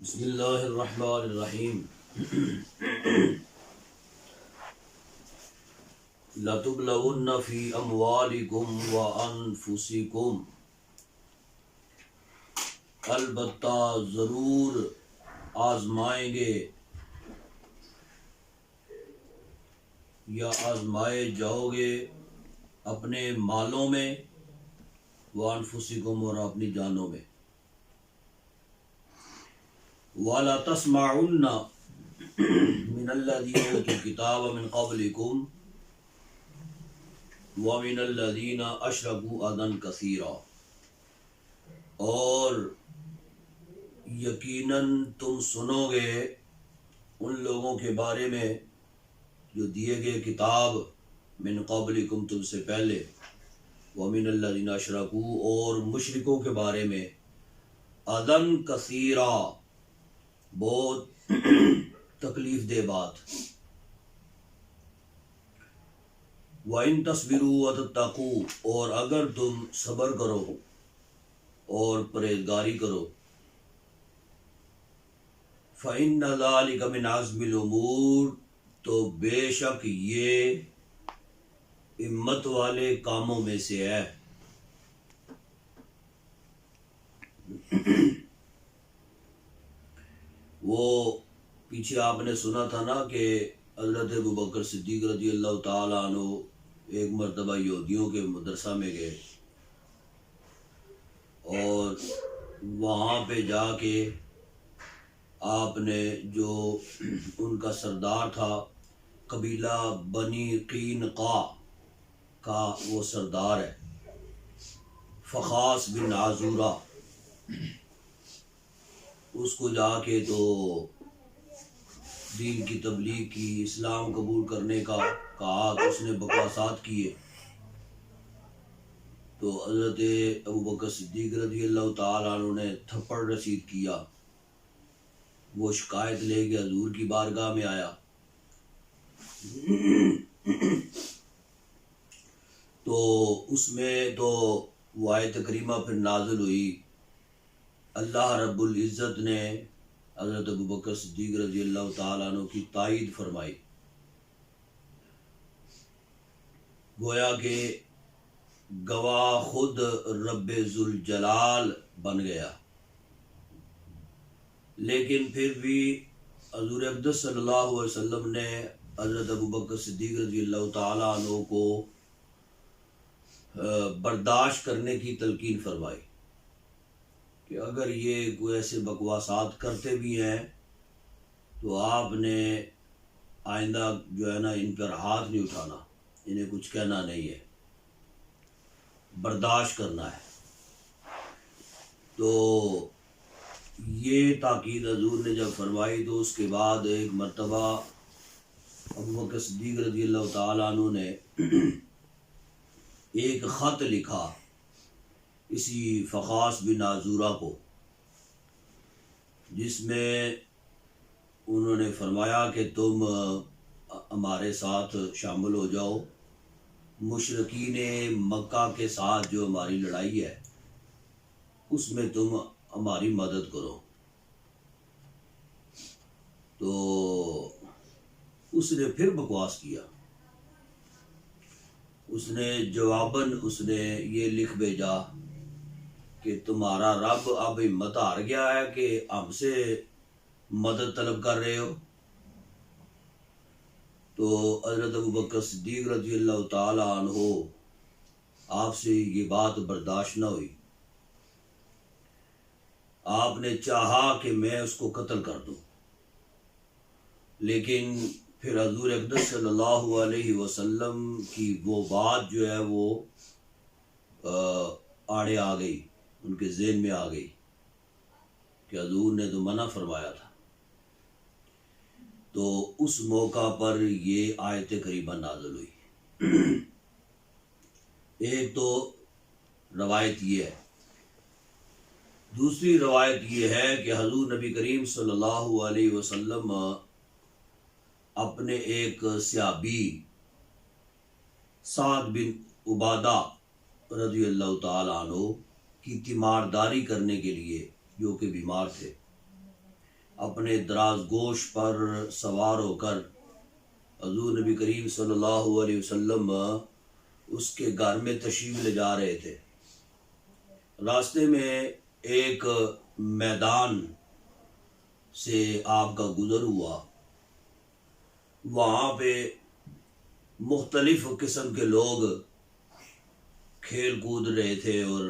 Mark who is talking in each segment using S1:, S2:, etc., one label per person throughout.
S1: बिस्मिल्लाहिर्रहमानिर्रहीम। लतुब्लवुन्ना फी अम्वालिकुम व अनफुसिकुम, अलबत्ता ज़रूर आजमाएंगे या आजमाए जाओगे अपने मालों में, व अनफुसिकुम और अपनी जानों में। वाला तस्माउन्ना मिनल्लज़ीना उतुल किताब मिन क़ब्लिकुम व मिनल्लज़ीना अशरकू अज़न कसीरा, और यकीनन तुम सुनोगे उन लोगों के बारे में जो दिए गए किताब मिन क़ब्लिकुम तुमसे पहले, व मिनल्लज़ीना अशरकू और मुशरिकों के बारे में, अज़न कसीरा बहुत तकलीफ दे बात। व इन तस्बिरू व तत्तकू, और अगर तुम सब्र करो और परहेजगारी करो, फ़इन्न ज़ालिका मिन अज़्मिल उमूर, तो बेशक ये हिम्मत वाले कामों में से है। वो पीछे आपने सुना था ना कि हज़रत अबू बकर सिद्दीक़ रज़ी अल्लाह ताला अन्हु एक मरतबा यहूदियों के मदरसा में गए और वहाँ पे जाके आपने जो उनका सरदार था, कबीला बनी क़ीनक़ा का वो सरदार है, फ़ख़ास बिन आज़ूरा, उसको जाके तो दीन की तबलीग की, इस्लाम कबूल करने का कहा, तो उसने बकवासात किए। तो हज़रत अबू बकर सिद्दीक़ रज़ी अल्लाह ताला अन्हु ने थप्पड़ रसीद किया। वो शिकायत लेके हजूर की बारगाह में आया। तो उसमें तो वो आयत करीमा फिर नाज़िल हुई। अल्लाह रब्बुल इज़्ज़त ने हज़रत अबू बकर सिद्दीक़ रज़ी अल्लाह ताला अन्हु की तायीद फरमाई। गोया के गवाह खुद रब्बे ज़ुल जलाल बन गया। लेकिन फिर भी हज़ूर अक़दस सल्लल्लाहु अलैहि वसल्लम ने हज़रत अबू बकर सिद्दीक़ रज़ी अल्लाह ताला अन्हु को बर्दाश्त करने की तलकीन फरमाई कि अगर ये कोई ऐसे बकवासात करते भी हैं तो आपने आइंदा जो है ना इन पर हाथ नहीं उठाना, इन्हें कुछ कहना नहीं है, बर्दाश्त करना है। तो ये ताकीद हजूर ने जब फरमाई तो उसके बाद एक मरतबा अबू बकर सिद्दीक़ रज़ी अल्लाह ताला अन्हु ने एक ख़त लिखा इसी फ़ख़ास बिन आज़ूरा को, जिसमें उन्होंने फरमाया कि तुम हमारे साथ शामिल हो जाओ, मुशरिकीन मक्का के साथ जो हमारी लड़ाई है उसमें तुम हमारी मदद करो। तो उसने फिर बकवास किया। उसने जवाबन उसने ये लिख भेजा कि तुम्हारा रब अब हिम्मत हार गया है कि हमसे मदद तलब कर रहे हो। तो हज़रत अबू बकर सिद्दीक़ रज़ी अल्लाह ताला अन्हु आपसे ये बात बर्दाश्त न हुई। आपने चाहा कि मैं उसको कत्ल कर दूं, लेकिन फिर हज़ूर अक़दस सल्लल्लाहु अलैहि वसल्लम की वो बात जो है वो आड़े आ गई, उनके ज़हन में आ गई कि हज़ूर ने तो मना फरमाया था। तो उस मौका पर ये आयत करीमा नाज़िल हुई। एक तो रवायत ये है, दूसरी रवायत ये है कि हज़ूर नबी करीम सल्लल्लाहु अलैहि वसल्लम अपने एक सहाबी साद बिन उबादा रज़ी अल्लाह ताला अन्हु की तीमारदारी करने के लिए, जो कि बीमार थे, अपने दराज गोश पर सवार होकर हजूर नबी करीम सल्लल्लाहु अलैहि वसल्लम उसके घर में तशरीफ ले जा रहे थे। रास्ते में एक मैदान से आपका गुजर हुआ। वहाँ पे मुख्तलिफ किस्म के लोग खेल कूद रहे थे और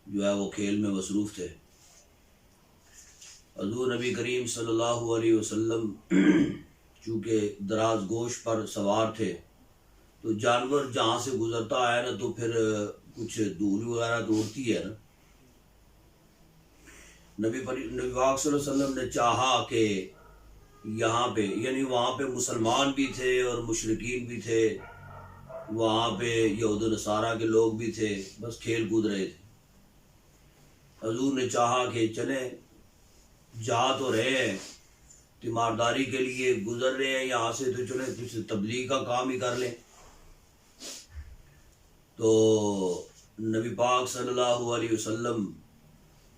S1: जो है वो खेल में मसरूफ़ थे। हज़ूर नबी करीम सल्लल्लाहु अलैहि वसल्लम चूँकि दराज गोश पर सवार थे तो जानवर जहाँ से गुजरता है ना तो फिर कुछ धूल वगैरह तो उड़ती है ना। नबी पाक सल्लल्लाहु अलैहि वसल्लम ने चाहा कि यहाँ पे यानी वहाँ पे मुसलमान भी थे और मुशरिकीन भी थे, वहाँ पे यहूद नसारा के लोग भी थे, बस खेल कूद रहे थे। हजूर ने चाहा कि चले जा तो रहे हैं, तीमारदारी के लिए गुजर रहे हैं यहाँ से, तो चले कुछ तबलीग का काम ही कर लें। तो नबी पाक सल्लल्लाहु अलैहि वसल्लम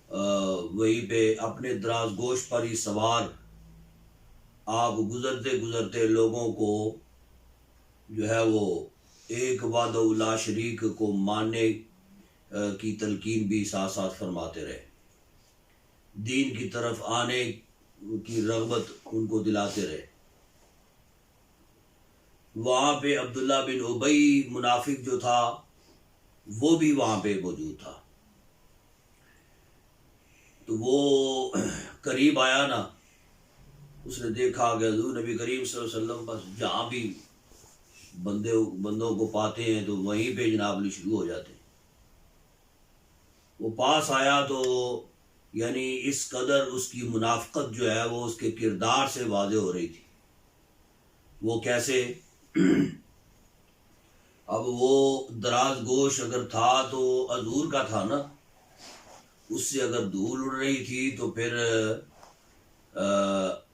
S1: वहीं पे अपने दराज गोश पर ही सवार आप गुजरते गुजरते लोगों को जो है वो एक वादा शरीक को मानने की तलकीन भी साथ साथ फरमाते रहे, दीन की तरफ आने की रग़बत उनको दिलाते रहे। वहाँ पे अब्दुल्ला बिन उबई मुनाफिक जो था वो भी वहाँ पे मौजूद था। तो वो करीब आया ना, उसने देखा कि हज़ूर नबी करीम सल्लल्लाहु अलैहि वसल्लम बस जहाँ भी बंदों को पाते हैं तो वहीं पे जनाबली शुरू हो जाते हैं। वो पास आया तो यानी इस कदर उसकी मुनाफ़क़त जो है वो उसके किरदार से वाज़े हो रही थी। वो कैसे अब वो दराज गोश अगर था तो हज़ूर का था ना, उससे अगर धूल उड़ रही थी तो फिर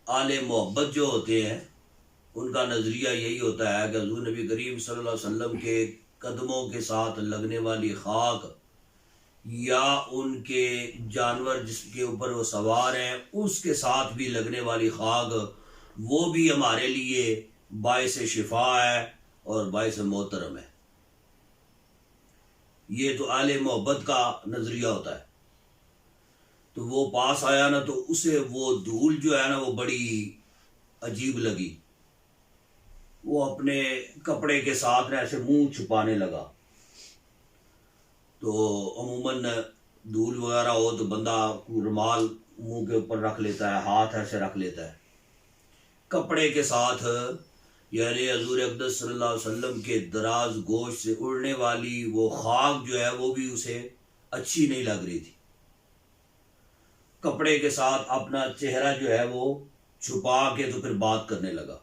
S1: आले मोहब्बत जो होते हैं उनका नज़रिया यही होता है कि हज़ूर नबी करीम सल्लल्लाहु अलैहि वसल्लम के कदमों के साथ लगने वाली खाक या उनके जानवर जिसके ऊपर वो सवार हैं उसके साथ भी लगने वाली खाक, वो भी हमारे लिए बाइस शिफा है और बाइस मोहतरम है। ये तो आले मोहब्बत का नज़रिया होता है। तो वो पास आया ना तो उसे वो धूल जो है ना वो बड़ी अजीब लगी। वो अपने कपड़े के साथ ना ऐसे मुंह छुपाने लगा। तो अमूमन धूल वगैरह हो तो बंदा रुमाल मुंह के ऊपर रख लेता है, हाथ ऐसे रख लेता है। कपड़े के साथ यानी हजूर अक़दस सल्लल्लाहु अलैहि वसल्लम के दराज गोश से उड़ने वाली वो खाक जो है वो भी उसे अच्छी नहीं लग रही थी। कपड़े के साथ अपना चेहरा जो है वो छुपा के तो फिर बात करने लगा।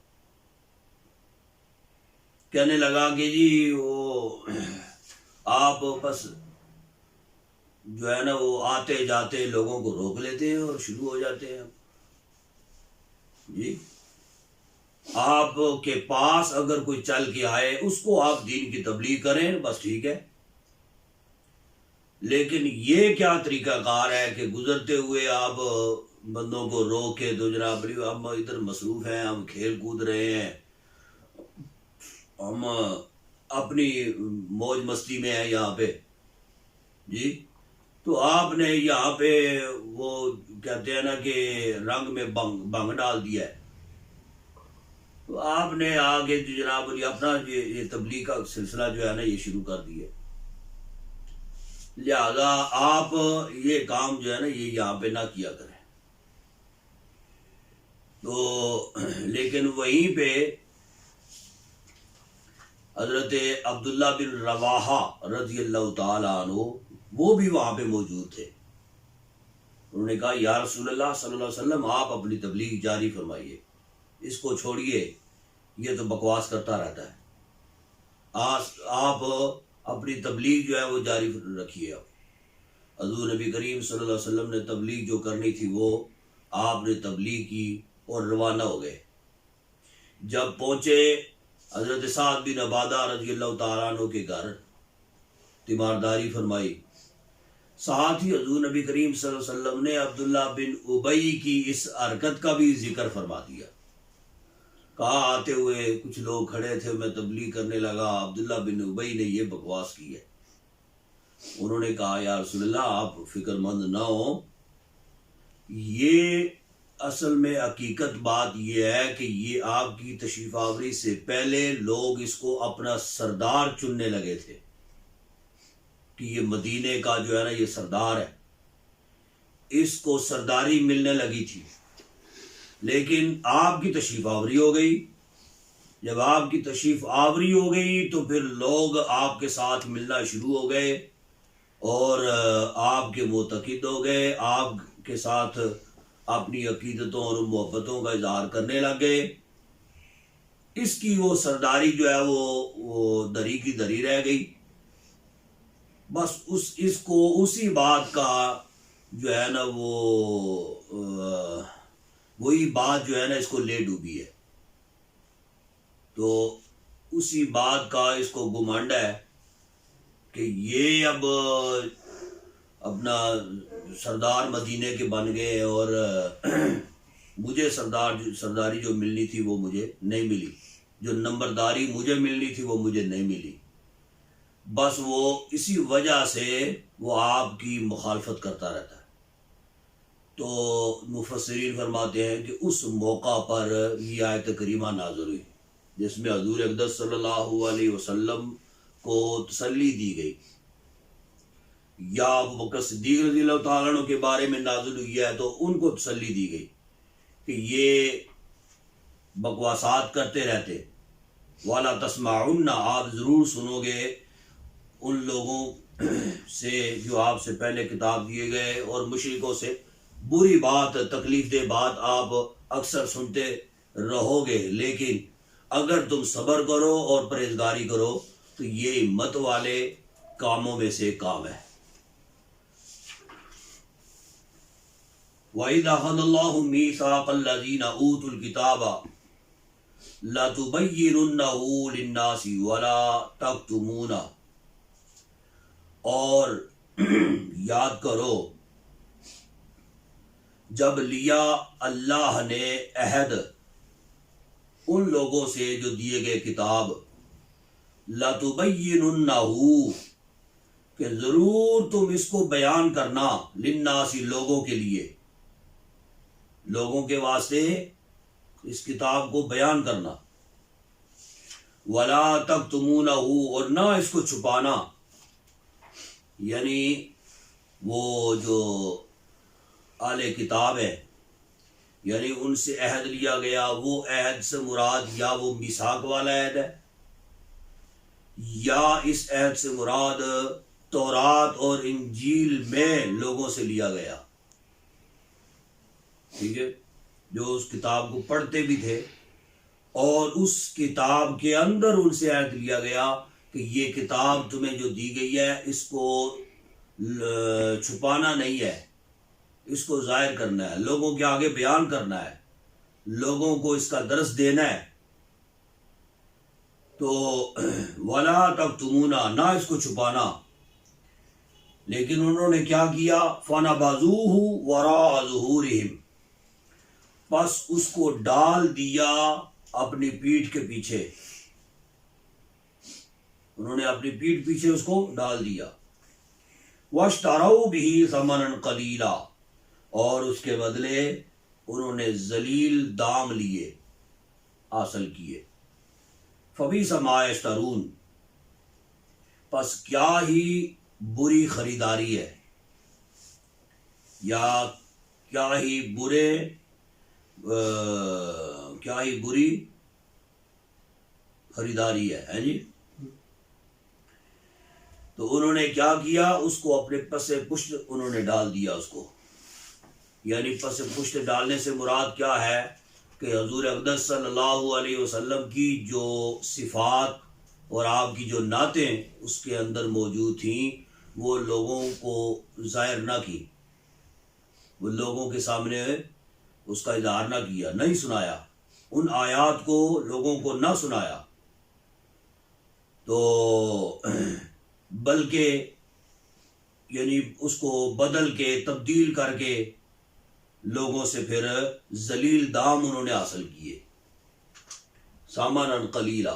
S1: कहने लगा कि जी वो आप बस जो है ना वो आते जाते लोगों को रोक लेते हैं और शुरू हो जाते हैं। जी आपके पास अगर कोई चल के आए उसको आप दीन की तबलीग करें, बस ठीक है। लेकिन ये क्या तरीकाकार है कि गुजरते हुए आप बंदों को रोके तो जनाब हम इधर मसरूफ़ हैं, हम खेल कूद रहे हैं, हम अपनी मौज मस्ती में हैं यहाँ पे। जी तो आपने यहाँ पे वो कहते हैं ना कि रंग में भंग डाल दिया है। तो आपने आगे जनाब अपना ये तबलीग का सिलसिला जो है ना ये शुरू कर दिया। लिहाजा आप ये काम जो है ना ये यहाँ पे ना किया करें। तो लेकिन वहीं पे हजरत अब्दुल्ला बिन रवाहा रज़ी अल्लाह ताला अन्हु वो भी वहाँ पे मौजूद थे। उन्होंने कहा या रसूलल्लाह सल्लल्लाहु अलैहि वसल्लम आप अपनी तबलीग जारी फरमाइए, इसको छोड़िए, ये तो बकवास करता रहता है। आप अपनी तबलीग जो है वो जारी रखिए। हज़ूर नबी करीम सल्लल्लाहु अलैहि वसल्लम ने तबलीग जो करनी थी वो आपने तबलीग की और रवाना हो गए। जब पहुँचे हज़रत साद बिन अबादा रज़ी अल्लाह तआला अन्हु के घर, तीमारदारी फरमाई। साथ ही हजूर नबी करीम सल्लल्लाहु अलैहि वसल्लम ने अब्दुल्ला बिन उबई की इस हरकत का भी जिक्र फरमा दिया। कहा आते हुए कुछ लोग खड़े थे, मैं तबलीग करने लगा, अब्दुल्ला बिन उबई ने ये बकवास की है। उन्होंने कहा या रसूलल्लाह आप फिक्रमंद ना हो, ये असल में हकीकत बात यह है कि ये आपकी तशरीफ आवरी से पहले लोग इसको अपना सरदार चुनने लगे थे कि ये मदीने का जो है ना ये सरदार है, इसको सरदारी मिलने लगी थी। लेकिन आपकी तशरीफ आवरी हो गई। जब आपकी तशरीफ आवरी हो गई तो फिर लोग आपके साथ मिलना शुरू हो गए और आपके मुतक़िद हो गए, आपके साथ अपनी अकीदतों और मोहब्बतों का इजहार करने लग गए। इसकी वो सरदारी जो है वो दरी की दरी रह गई। बस इसको उसी बात का जो है ना वही बात जो है ना इसको ले डूबी है। तो उसी बात का इसको घुमंड है कि ये अब अपना सरदार मदीने के बन गए और मुझे सरदारी जो मिलनी थी वो मुझे नहीं मिली, जो नंबरदारी मुझे मिलनी थी वो मुझे नहीं मिली। बस वो इसी वजह से वो आपकी मुखालफत करता रहता है। तो मुफस्सिरीन फरमाते हैं कि उस मौका पर यह आयत करीमा नाज़िल हुई जिसमें हजूर अक़दस सल्लल्लाहु अलैहि वसल्लम को तसल्ली दी गई। या अबू बकर सिद्दीक़ रज़ियल्लाहु तआला अन्हु के बारे में नाज़िल हुई है तो उनको तसल्ली दी गई कि ये बकवासात करते रहते, वाला तस्माउन्ना, आप ज़रूर सुनोगे उन लोगों से जो आपसे पहले किताब दिए गए, और मुशरिकों से बुरी बात, तकलीफ दे बात आप अक्सर सुनते रहोगे। लेकिन अगर तुम सब्र करो और परहेजगारी करो तो ये हिम्मत वाले कामों में से काम है। वइज़ अख़ज़ल्लाहु मीसाक़ल्लज़ीना ऊतुल किताबा लतुबय्यिनुन्नहु लिन्नासि वला तक्तुमूना, और याद करो जब लिया अल्लाह ने अहद उन लोगों से जो दिए गए किताब, लतुबय्यिनुन्नहु, कि जरूर तुम इसको बयान करना, लिन्नासी, लोगों के लिए, लोगों के वास्ते इस किताब को बयान करना, वला तक्तुमूनहु, और ना इसको छुपाना। यानी वो जो आले किताब है, यानी उनसे अहद लिया गया, वो अहद से मुराद या वो मिसाक वाला अहद है, या इस अहद से मुराद तौरात और इंजील में लोगों से लिया गया। ठीक है, जो उस किताब को पढ़ते भी थे और उस किताब के अंदर उनसे अहद लिया गया कि ये किताब तुम्हें जो दी गई है इसको छुपाना नहीं है, इसको जाहिर करना है, लोगों के आगे बयान करना है, लोगों को इसका दर्स देना है। तो वला तक्तुमूना, ना इसको छुपाना। लेकिन उन्होंने क्या किया, फनबज़ूहु वरा ज़ुहूरिहिम, बस उसको डाल दिया अपनी पीठ के पीछे, उन्होंने अपनी पीठ पीछे उसको डाल दिया। वश्तरौ बिही समनन कलीला, और उसके बदले उन्होंने जलील दाम लिए, हासिल किए। फबीसा मा यश्तरून, बस क्या ही बुरी खरीदारी है, या क्या ही बुरी खरीदारी है जी। तो उन्होंने क्या किया, उसको अपने पसे पुष्ट उन्होंने डाल दिया उसको। यानी पसे पुष्ट डालने से मुराद क्या है कि हजूर अक़दस सल्लल्लाहु अलैहि वसल्लम की जो सिफ़ात और आपकी जो नातें उसके अंदर मौजूद थीं वो लोगों को ज़ाहिर ना की, वो लोगों के सामने उसका इज़हार ना किया, नहीं सुनाया, उन आयात को लोगों को ना सुनाया। तो बल्कि यानी उसको बदल के तब्दील करके लोगों से फिर जलील दाम उन्होंने हासिल किए। सामानन कलीला,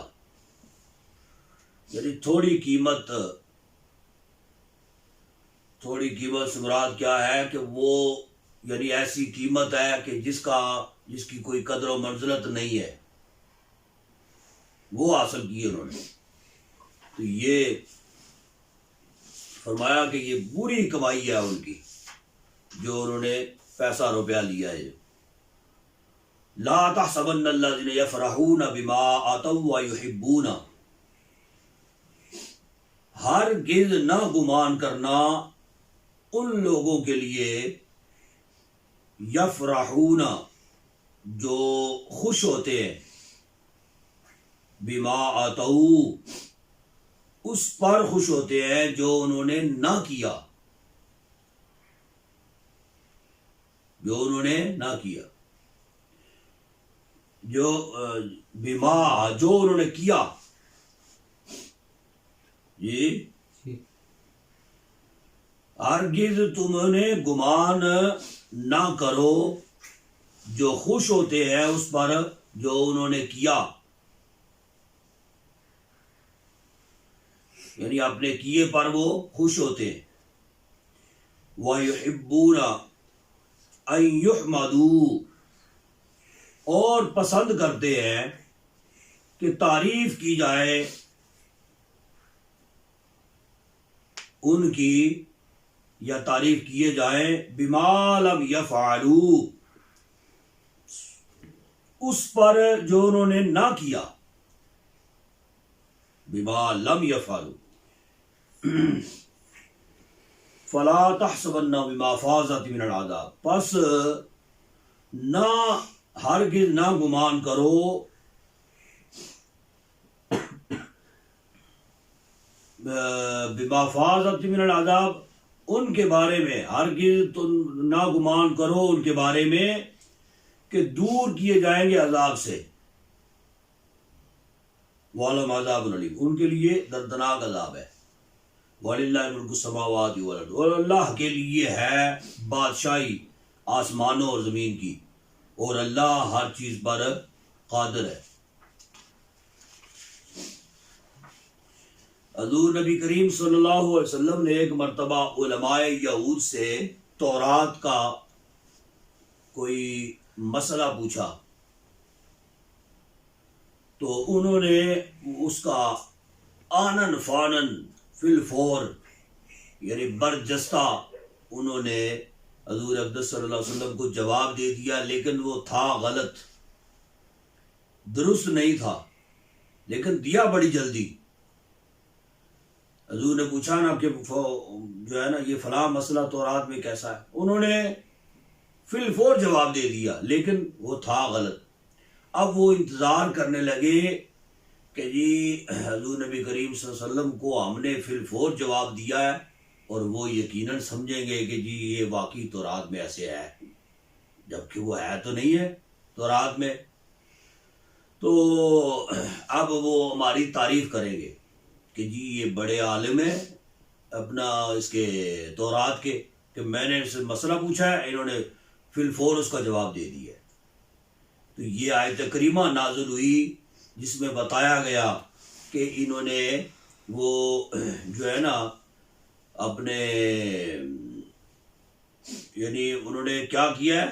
S1: यानी थोड़ी कीमत से मुराद क्या है कि वो यानी ऐसी कीमत है कि जिसकी कोई कदर व मंजिलत नहीं है, वो हासिल किए उन्होंने। तो ये फरमाया कि ये बुरी कमाई है उनकी, जो उन्होंने पैसा रुपया लिया है। ला तहसबन्न अल्लज़ीना यफ़रहूना बिमा आतौ व युहिब्बूना, हरगिज़ न गुमान करना उन लोगों के लिए यफ़रहूना जो खुश होते हैं, बिमा आतौ उस पर खुश होते हैं जो उन्होंने ना किया, जो उन्होंने किया। जी, हरगिज़ तुमने गुमान ना करो जो खुश होते हैं उस पर जो उन्होंने किया, यानी अपने किए पर वो खुश होते हैं। व युहिब्बूना अन युहमदू, और पसंद करते हैं कि तारीफ की जाए उनकी, या तारीफ किए जाए बिमा लम यफ़अलू, उस पर जो उन्होंने ना किया। बिमा लम यफ़अलू फला तहसबन्ना बिमा फाज़त मिनल अज़ाब, पस ना हरगिज़ ना गुमान करो बिमा फाज़त मिनल अज़ाब, उनके बारे में, हरगिज़ तुम ना गुमान करो उनके बारे में कि दूर किए जाएंगे अजाब से। वालम अज़ाबुन अलीम, उनके लिए दर्दनाक अजाब है। वलिल्लाहि मुल्कु समावाति वल अर्द, और अल्लाह के लिए है बादशाही आसमानों और ज़मीन की, और अल्लाह हर चीज़ पर कादिर है। हज़ूर नबी करीम सल्लल्लाहु अलैहि वसल्लम ने एक मरतबा उलमाए यहूद से तौरात का कोई मसला पूछा, तो उन्होंने उसका आनन फानन फिलफोर यानी बरजस्ता उन्होंने हज़ूर अक़दस सल्लल्लाहु अलैहि वसल्लम को जवाब दे दिया, लेकिन वो था गलत, दुरुस्त नहीं था, लेकिन दिया बड़ी जल्दी। हज़ूर ने पूछा ना कि जो है ना ये फलां मसला तौरात में कैसा है, उन्होंने फिलफोर जवाब दे दिया, लेकिन वो था गलत। अब वो इंतज़ार करने लगे कि जी हज़ूर नबी करीम सल्लल्लाहु अलैहि वसल्लम को हमने फिलफोर जवाब दिया है और वो यकीनन समझेंगे कि जी ये वाकई तौरात में ऐसे है, जबकि वो है तो नहीं है तौरात में। तो अब वो हमारी तारीफ करेंगे कि जी ये बड़े आलिम है अपना इसके तौरात के, कि मैंने इनसे मसला पूछा है, इन्होंने फिलफोर उसका जवाब दे दिया। तो ये आयत करीमा नाज़िल हुई जिसमें बताया गया कि इन्होंने वो जो है ना अपने यानी उन्होंने क्या किया है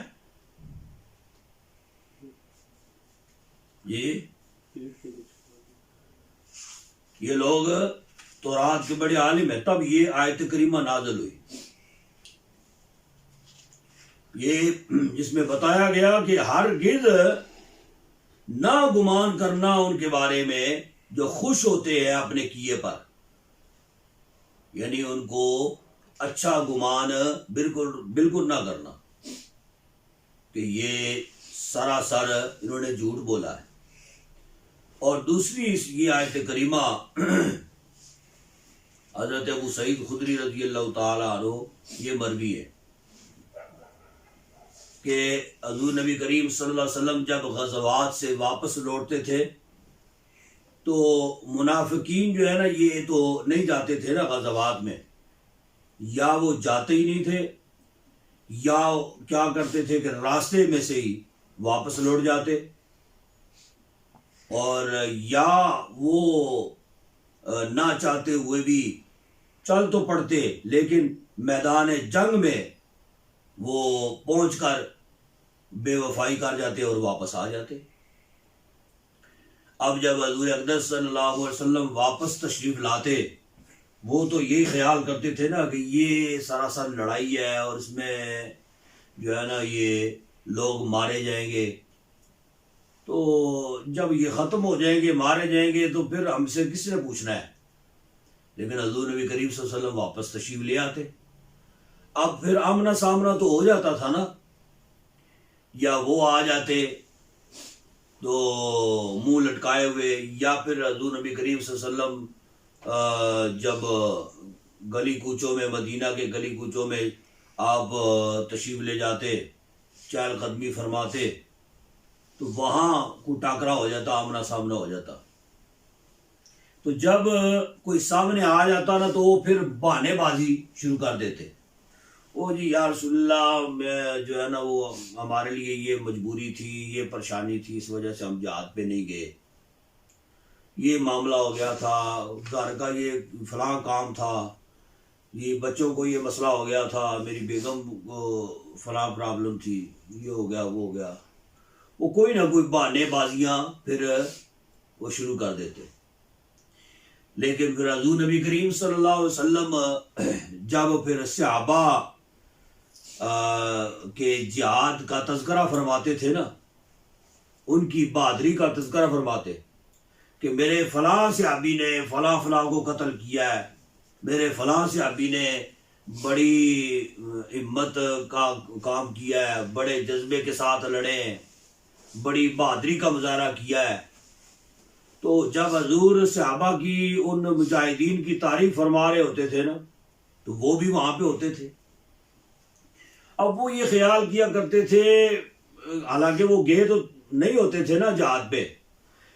S1: ये लोग तौरात के बड़े आलिम है, तब ये आयत करीमा नाज़िल हुई, ये जिसमें बताया गया कि हरगिज़ ना गुमान करना उनके बारे में जो खुश होते हैं अपने किए पर, यानी उनको अच्छा गुमान बिल्कुल ना करना कि ये सरासर इन्होंने झूठ बोला है। और दूसरी ये आयत करीमा हज़रत अबू सईद खुदरी रज़ी अल्लाह ताला अन्हु ये मरवी है कि हज़ूर नबी करीम सल्लल्लाहु अलैहि वसल्लम जब ग़ज़वात से वापस लौटते थे तो मुनाफिकीन जो है ना ये तो नहीं जाते थे ना ग़ज़वात में, या वो जाते ही नहीं थे, या क्या करते थे कि रास्ते में से ही वापस लौट जाते, और या वो ना चाहते हुए भी चल तो पड़ते, लेकिन मैदान जंग में वो पहुंचकर बेवफाई कर जाते और वापस आ जाते। अब जब हज़ूर अक़दस सल्लल्लाहु अलैहि वसल्लम वापस तशरीफ लाते, वो तो यही ख्याल करते थे ना कि ये सरासर लड़ाई है और इसमें जो है ना ये लोग मारे जाएंगे, तो जब ये ख़त्म हो जाएंगे, मारे जाएंगे, तो फिर हमसे किसने पूछना है। लेकिन हज़ूर नबी करीम सल्लल्लाहु अलैहि वसल्लम वापस तशरीफ ले आते। अब फिर आमना सामना तो हो जाता था ना, या वो आ जाते तो मुंह लटकाए हुए, या फिर हज़ूर नबी करीम सल्लल्लाहु अलैहि वसल्लम जब गली कूचों में, मदीना के गली कूचों में आप तशरीफ ले जाते, चहलकदमी फरमाते, तो वहाँ को टाकरा हो जाता, आमना सामना हो जाता। तो जब कोई सामने आ जाता ना, तो वो फिर बहानेबाजी शुरू कर देते। ओ जी या रसूलल्लाह, मैं जो है ना वो हमारे लिए ये मजबूरी थी, ये परेशानी थी, इस वजह से हम जहाद पे नहीं गए, ये मामला हो गया था, घर का ये फलां काम था, ये बच्चों को ये मसला हो गया था, मेरी बेगम को फलां प्रॉब्लम थी, ये हो गया, वो हो गया। वो कोई ना कोई बहानेबाजियाँ फिर वो शुरू कर देते। लेकिन फिर हज़ूर नबी करीम सल्लल्लाहु अलैहि वसल्लम जब फिर सहाबा के जिहाद का तज़किरा फरमाते थे ना, उनकी बहादुरी का तज़किरा फरमाते कि मेरे फलां सहाबी ने फलां फलां को कत्ल किया है, मेरे फलां सहाबी ने बड़ी हिम्मत का काम किया है, बड़े जज्बे के साथ लड़े हैं, बड़ी बहादुरी का मुजाहरा किया है। तो जब हजूर सहाबा की उन मुजाहिदीन की तारीफ फरमा रहे होते थे ना, तो वो भी वहां पे होते थे। अब वो ये ख्याल किया करते थे, हालांकि वो गए तो नहीं होते थे ना जहाद पे,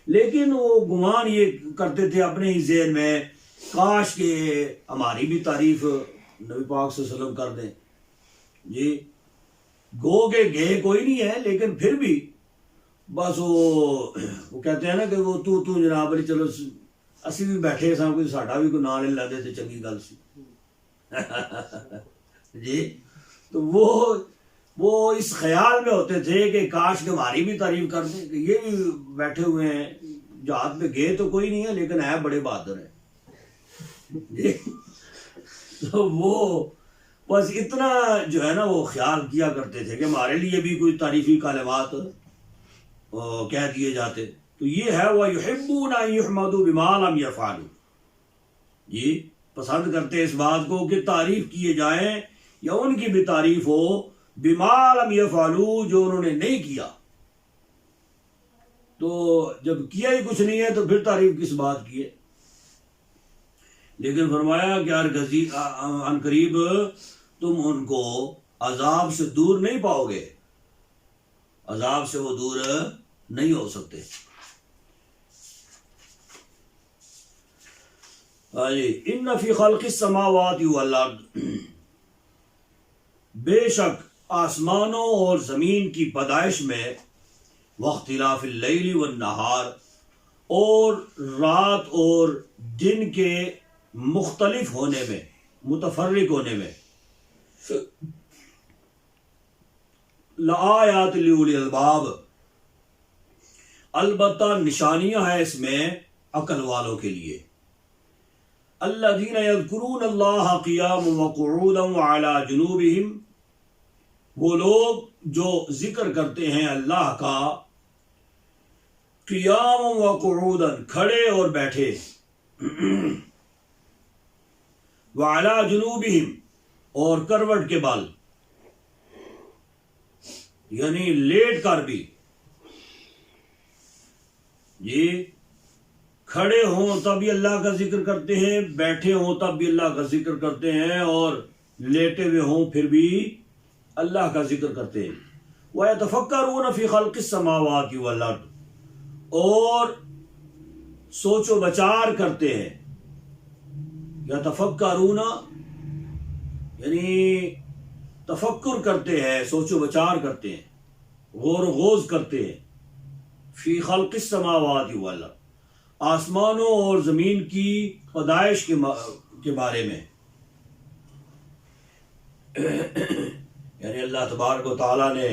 S1: लेकिन वो गुमान ये करते थे अपने ही ज़हन में, काश के हमारी भी तारीफ नबी पाक सल्लल्लाहु अलैहि वसल्लम कर दें जी। गो के गए कोई नहीं है, लेकिन फिर भी बस वो कहते हैं ना कि वो तू जनाब अली, चलो असी भी बैठे सा, कोई साडा भी कोई नाम ले लेंदे ते चंगी गल सी जी। तो वो इस ख्याल में होते थे कि काश के हमारी भी तारीफ कर दें कि ये भी बैठे हुए हैं, जहाज पे गए तो कोई नहीं है, लेकिन है बड़े बहादुर है। तो वो बस इतना जो है ना वो ख्याल किया करते थे कि हमारे लिए भी कोई तारीफी कलमात कह दिए जाते। तो ये है वह युहिब्बूना युहमदू बिमा लम यफअलू, ये पसंद करते इस बात को कि तारीफ किए जाएं या उनकी भी तारीफ हो, बिमा लम यफअलू, जो उन्होंने नहीं किया। तो जब किया ही कुछ नहीं है तो फिर तारीफ किस बात की है। लेकिन फरमाया कि अनकरीब तुम उनको अजाब से दूर नहीं पाओगे, अजाब से वो दूर नहीं हो सकते। इन्ना फी खल्क़िस समावाति वल अर्द, बेशक आसमानों और जमीन की पैदाइश में, वख्तिलाफिल लैली वन नहार, और रात और दिन के मुख्तलिफ होने में, मुतफर्रिक होने में, लआयात लिउलिल अलबाब, अलबत्ता निशानियां हैं इसमें अकल वालों के लिए। अल्लज़ीना यज़कुरूनल्लाह क़ियामन व क़ुऊदन व अला जुनूबिहिम, वो लोग जो जिक्र करते हैं अल्लाह का क़ियामन व क़ुऊदन, खड़े और बैठे, व अला जुनूबिहिम, और करवट के बल, यानी लेट कर भी जी। खड़े हों तब भी अल्लाह का जिक्र करते हैं, बैठे हों तब भी अल्लाह का जिक्र करते हैं, और लेटे हुए हों फिर भी अल्लाह का जिक्र करते हैं। वह यतफक्करून फी खल्क़िस समावाति वल अर्द, और सोचो विचार करते हैं। यतफक्करून यानी तफक्कुर करते हैं, सोचो विचार करते हैं, गौर गौज करते हैं। फी खल्क़िस समावाति वल अर्द, आसमानों और ज़मीन की पैदाइश के बारे में। यानी अल्लाह तबारक व तआला ने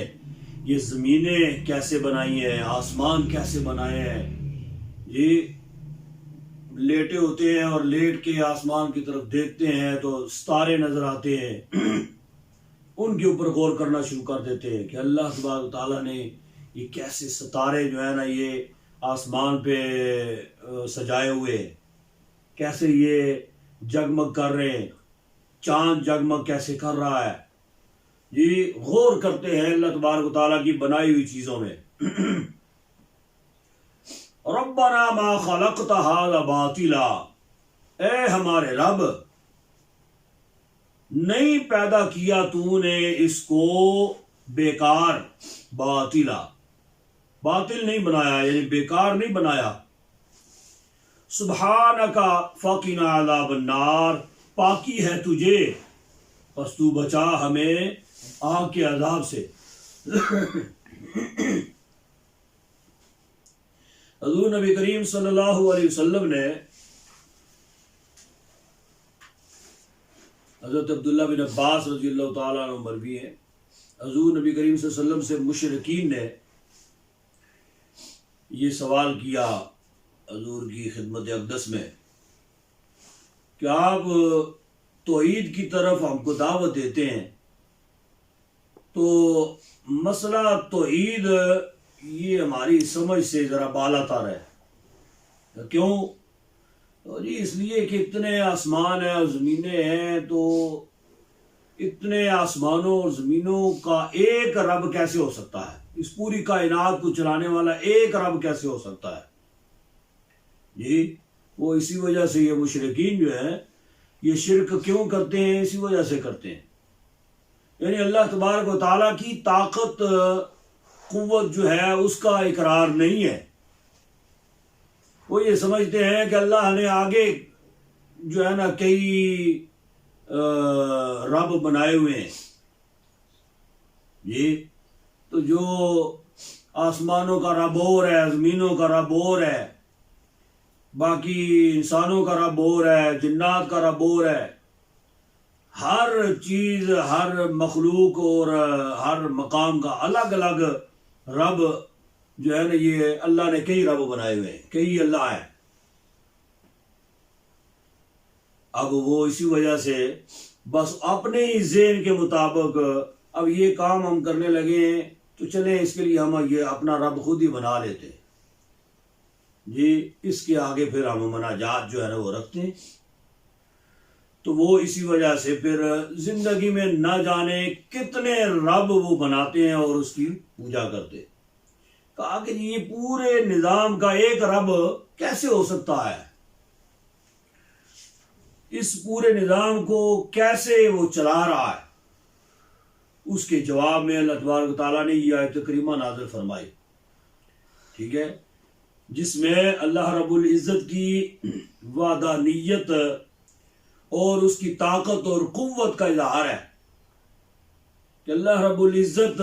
S1: ये ज़मीनें कैसे बनाई हैं, आसमान कैसे बनाए हैं। ये लेटे होते हैं और लेट के आसमान की तरफ देखते हैं तो सितारे नज़र आते हैं। उनके ऊपर गौर करना शुरू कर देते हैं कि अल्लाह तबारक व तआला ने ये कैसे सितारे जो है ना ये आसमान पे सजाए हुए, कैसे ये जगमग कर रहे हैं, चांद जगमग कैसे कर रहा है। ये गौर करते हैं अल्लाह तबारक व तआला की बनाई हुई चीज़ों में। रब्बना मा खलक़त हाज़ा बातिला, ए हमारे रब, नहीं पैदा किया तूने इसको बेकार, बातिला, बातिल नहीं बनाया यानी बेकार नहीं बनाया। सुब्हानका फ़क़िना अज़ाबन नार, पाकी है तुझे बस तू बचा हमें आग के अज़ाब से। हज़ूर नबी करीम सल्लल्लाहु अलैहि वसल्लम ने हज़रत अब्दुल्ला बिन अब्बास रज़ियल्लाहु ताला अन्हु मरवी है, हज़ूर नबी करीम सल्लल्लाहु अलैहि वसल्लम से मुशरिकीन ने ये सवाल किया हज़ूर की खिदमत अक़दस में कि आप तौहीद की तरफ हमको दावत देते हैं तो मसला तौहीद ये हमारी समझ से ज़रा बालातर है। क्यों? तो जी इसलिए कि इतने आसमान हैं और ज़मीनें हैं, तो इतने आसमानों और ज़मीनों का एक रब कैसे हो सकता है? इस पूरी कायनात को चलाने वाला एक रब कैसे हो सकता है? जी वो इसी वजह से ये मुशरिकीन जो है ये शिरक क्यों करते हैं, इसी वजह से करते हैं। यानी अल्लाह तबारक व तआला की ताकत कुव्वत जो है उसका इकरार नहीं है। वो ये समझते हैं कि अल्लाह ने आगे जो है ना कई रब बनाए हुए हैं। जी तो जो आसमानों का रब और है, ज़मीनों का रब और है, बाकी इंसानों का रब और है, जिन्नात का रब और है। हर चीज़, हर मखलूक और हर मकाम का अलग अलग रब जो है ना ये अल्लाह ने कई रब बनाए हुए हैं, कई अल्लाह है। अब वो इसी वजह से बस अपने ही ज़हन के मुताबिक अब ये काम हम करने लगे हैं तो चले इसके लिए हम ये अपना रब खुद ही बना लेते हैं। जी इसके आगे फिर हम मनाजात जो है ना वो रखते हैं। तो वो इसी वजह से फिर जिंदगी में न जाने कितने रब वो बनाते हैं और उसकी पूजा करते हैं। कहा कि ये पूरे निजाम का एक रब कैसे हो सकता है, इस पूरे निजाम को कैसे वो चला रहा है। उसके जवाब में अल्लाह तबारक व तआला ने यह आयत करीमा नाज़िल फरमाई, ठीक है, जिसमें अल्लाह रब्बुल इज़्ज़त की वादानियत और उसकी ताकत और कुव्वत का इज़हार है कि अल्लाह रब्बुल इज़्ज़त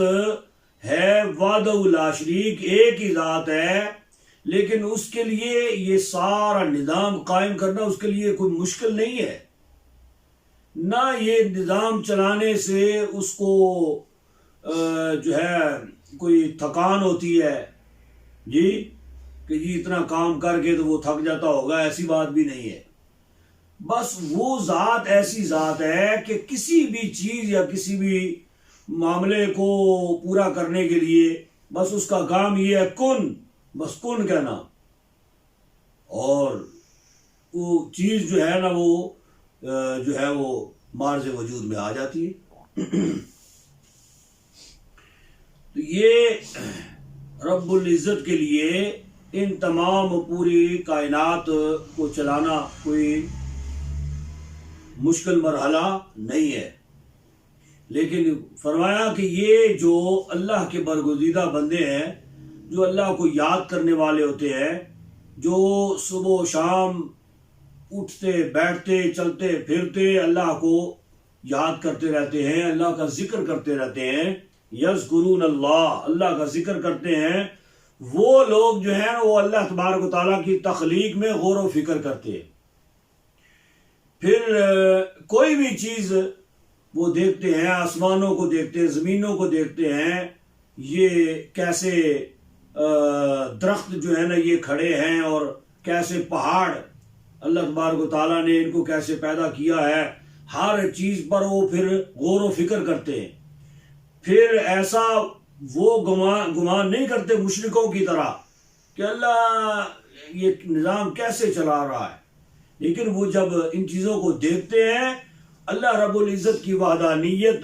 S1: है वादउ ला शरीक, एक ही ज़ात है, लेकिन उसके लिए ये सारा निज़ाम कायम करना उसके लिए कोई मुश्किल नहीं है। ना ये निज़ाम चलाने से उसको जो है कोई थकान होती है जी कि जी इतना काम करके तो वो थक जाता होगा, ऐसी बात भी नहीं है। बस वो ज़ात ऐसी ज़ात है कि किसी भी चीज़ या किसी भी मामले को पूरा करने के लिए बस उसका काम ये है कुन, बस कुन कहना, और वो चीज़ जो है ना वो जो है वो मार्ज़ वजूद में आ जाती है। तो ये रब्बुल इज़्ज़त के लिए इन तमाम पूरी कायनात को चलाना कोई मुश्किल मरहला नहीं है। लेकिन फरमाया कि ये जो अल्लाह के बरगुज़ीदा बंदे हैं, जो अल्लाह को याद करने वाले होते हैं, जो सुबह शाम उठते बैठते चलते फिरते अल्लाह को याद करते रहते हैं, अल्लाह का जिक्र करते रहते हैं, यज़कुरून अल्लाह, अल्लाह का जिक्र करते हैं, वो लोग जो हैं वो अल्लाह तबारक व तआला की तख्लीक में गौर व फिक्र करते हैं। फिर कोई भी चीज़ वो देखते हैं, आसमानों को देखते हैं, ज़मीनों को देखते हैं, ये कैसे दरख्त जो है ना ये खड़े हैं, और कैसे पहाड़ अल्लाह तबारक व तआला ने इनको कैसे पैदा किया है, हर चीज़ पर वो फिर गौर व फिक्र करते हैं। फिर ऐसा वो गुमान नहीं करते मुशरिकों की तरह कि अल्लाह ये निज़ाम कैसे चला रहा है, लेकिन वो जब इन चीज़ों को देखते हैं, अल्लाह रब्बुल इज़्ज़त की वहदानियत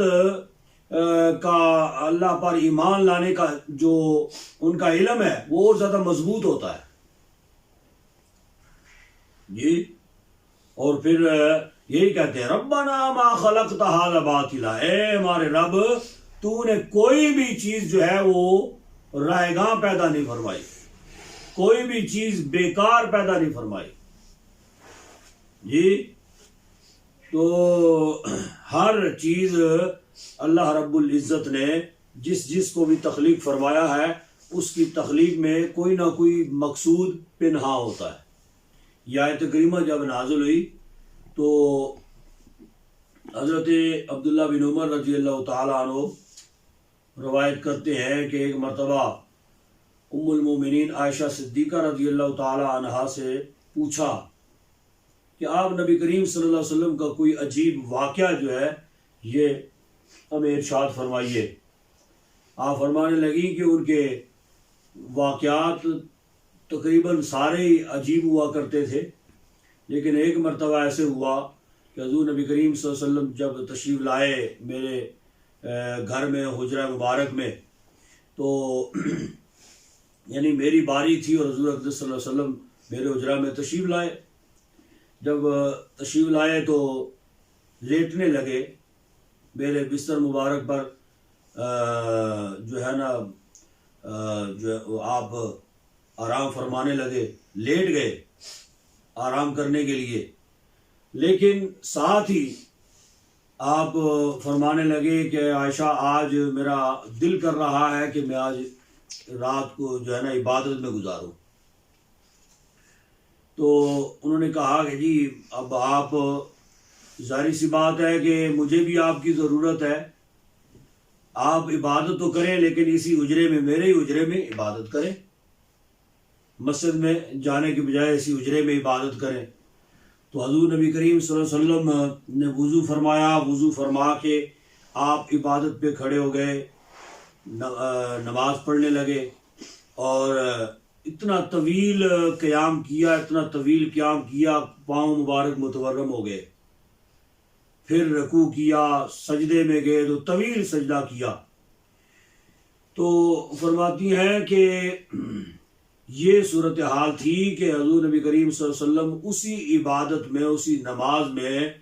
S1: का, अल्लाह पर ईमान लाने का जो उनका इल्म है वो और ज़्यादा मजबूत होता है जी। और फिर यही कहते हैं, रब्बना मा खलक़्त हाज़ा बातिला, ए हमारे रब, तूने कोई भी चीज़ जो है वो रायगां पैदा नहीं फरमाई, कोई भी चीज़ बेकार पैदा नहीं फरमाई जी। तो हर चीज़ अल्लाह रब्बुल इज़्ज़त ने जिस को भी तख्लीक फरमाया है, उसकी तख्लीक में कोई ना कोई मकसूद पिन्हा होता है। यह आयत करीमा जब नाज़िल हुई तो हज़रत अब्दुल्ला बिन उमर रज़ी अल्लाह तआला अन्हु रवायत करते हैं कि एक मरतबा उम्मुल मोमिनीन आयशा सिद्दीक़ा रज़ी अल्लाह तआला अन्हा से पूछा कि आप नबी करीम सल्लल्लाहु अलैहि वसल्लम का कोई अजीब वाक़या जो है ये हमें इरशाद फरमाइए। आप फरमाने लगी कि उनके वाक़यात तकरीबन सारे ही अजीब हुआ करते थे, लेकिन एक मरतबा ऐसे हुआ कि हज़ूर नबी करीम सल्लल्लाहु अलैहि वसल्लम जब तशरीफ़ लाए मेरे घर में, हुजरा मुबारक में, तो यानी मेरी बारी थी और हज़ूर अक़दस सल्लल्लाहु अलैहि वसल्लम मेरे हुजरा में तशरीफ़ लाए। जब तशरीफ़ लाए तो लेटने लगे, मेरे बिस्तर मुबारक पर जो है ना जो आप आराम फरमाने लगे, लेट गए आराम करने के लिए, लेकिन साथ ही आप फरमाने लगे कि आयशा, आज मेरा दिल कर रहा है कि मैं आज रात को जो है ना इबादत में गुजारूं। तो उन्होंने कहा कि जी अब आप, जाहिर सी बात है कि मुझे भी आपकी ज़रूरत है, आप इबादत तो करें लेकिन इसी उजरे में, मेरे ही उजरे में इबादत करें, मस्जिद में जाने के बजाय इसी उजरे में इबादत करें। तो हज़ूर नबी करीम सल्लल्लाहु अलैहि वसल्लम ने वज़ू फरमाया, वज़ू फरमा के आप इबादत पे खड़े हो गए, नमाज पढ़ने लगे, और इतना तवील क़याम किया, इतना तवील क़याम किया, पाँव मुबारक मुतवर्रम हो गए। फिर रकू किया, सजदे में गए तो तवील सजदा किया। तो फरमाती हैं कि ये सूरत हाल थी कि हज़ूर नबी करीम सल्लल्लाहु अलैहि वसल्लम उसी इबादत में, उसी नमाज में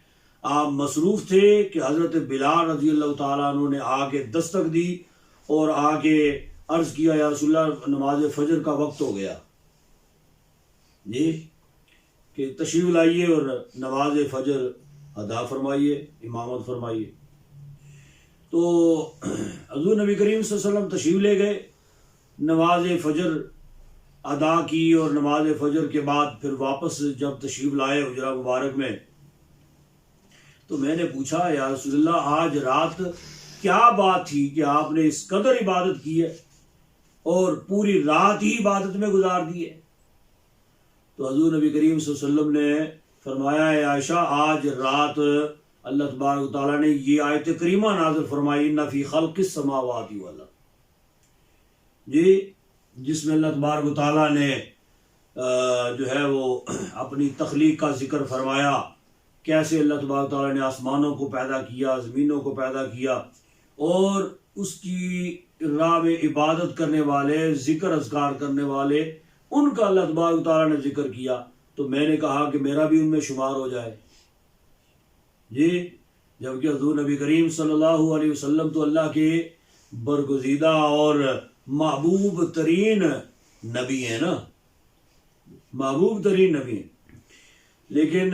S1: आप मसरूफ़ थे कि हज़रत बिलाल रज़ी अल्लाह तआला अन्हु ने आके दस्तक दी और आके अर्ज़ किया, या रसूलल्लाह, नमाज फ़जर का वक्त हो गया जी, कि तशरीफ़ लाइए और नमाज फ़जर अदा फरमाइए, इमामत फरमाइए। तो हज़ूर नबी करीम सल्लल्लाहु अलैहि वसल्लम तशरीफ़ ले गए, नमाज फ़जर अदा की, और नमाज फ़जर के बाद फिर वापस जब तशरीफ़ लाए हुजरा मुबारक में, तो मैंने पूछा, या रसूलल्लाह, आज रात क्या बात थी कि आपने इस कदर इबादत की है और पूरी रात ही इबादत में गुजार दी है? तो हज़ूर नबी करीम सल्लल्लाहु अलैहि वसल्लम ने फरमाया, है आयशा, आज रात अल्लाह तबारक व तआला ने ये आयत करीमा नाज़िल फरमाई, इन्ना फ़ी ख़ल्क़िस समावाति वल अर्ज़ जी, जिसमें अल्लाह तबारक व तआला ने जो है वो अपनी तख्लीक का जिक्र फरमाया, कैसे अल्लाह तबारक व तआला ने आसमानों को पैदा किया, ज़मीनों को पैदा किया, और उसकी राह में इबादत करने वाले, ज़िक्र अज़कार करने वाले, उनका अल्लाह तबारक व तआला ने जिक्र किया। तो मैंने कहा कि मेरा भी उनमें शुमार हो जाए जी, जबकि हज़ूर नबी करीम सल्लल्लाहु अलैहि वसल्लम तो अल्लाह के बरगुज़ीदा और महबूब तरीन नबी है ना, महबूब तरीन नबी है। लेकिन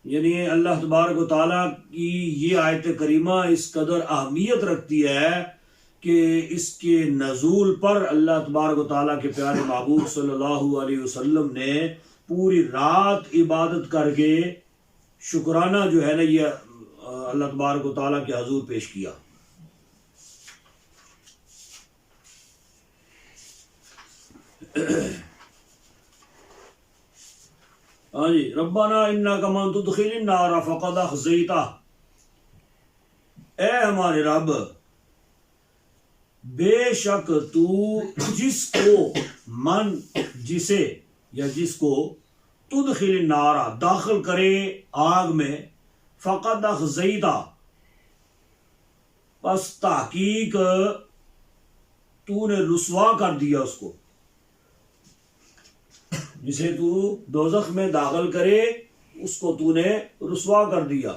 S1: यानी अल्लाह तबारक व तआला की ये आयत करीमा इस कदर अहमियत रखती है कि इसके नज़ूल पर अल्लाह तबारक व तआला के प्यारे महबूब सल्लल्लाहु अलैहि वसल्लम ने पूरी रात इबादत करके शुक्राना जो है ना ये अल्लाह तबारक व तआला के हजूर पेश किया। हाँ जी, रब्बाना इन्नका मन तुदखिलिन नार फक़द अख़ज़ैता, ए हमारे रब बेशक तू जिसे या जिसको तुदखिलिन नारा दाखिल करे आग में, फक़द अख़ज़ैता बस तहकीक तूने रुसवा कर दिया उसको, जिसे तू दोज़ख में दाखिल करे उसको तूने रुसवा कर दिया।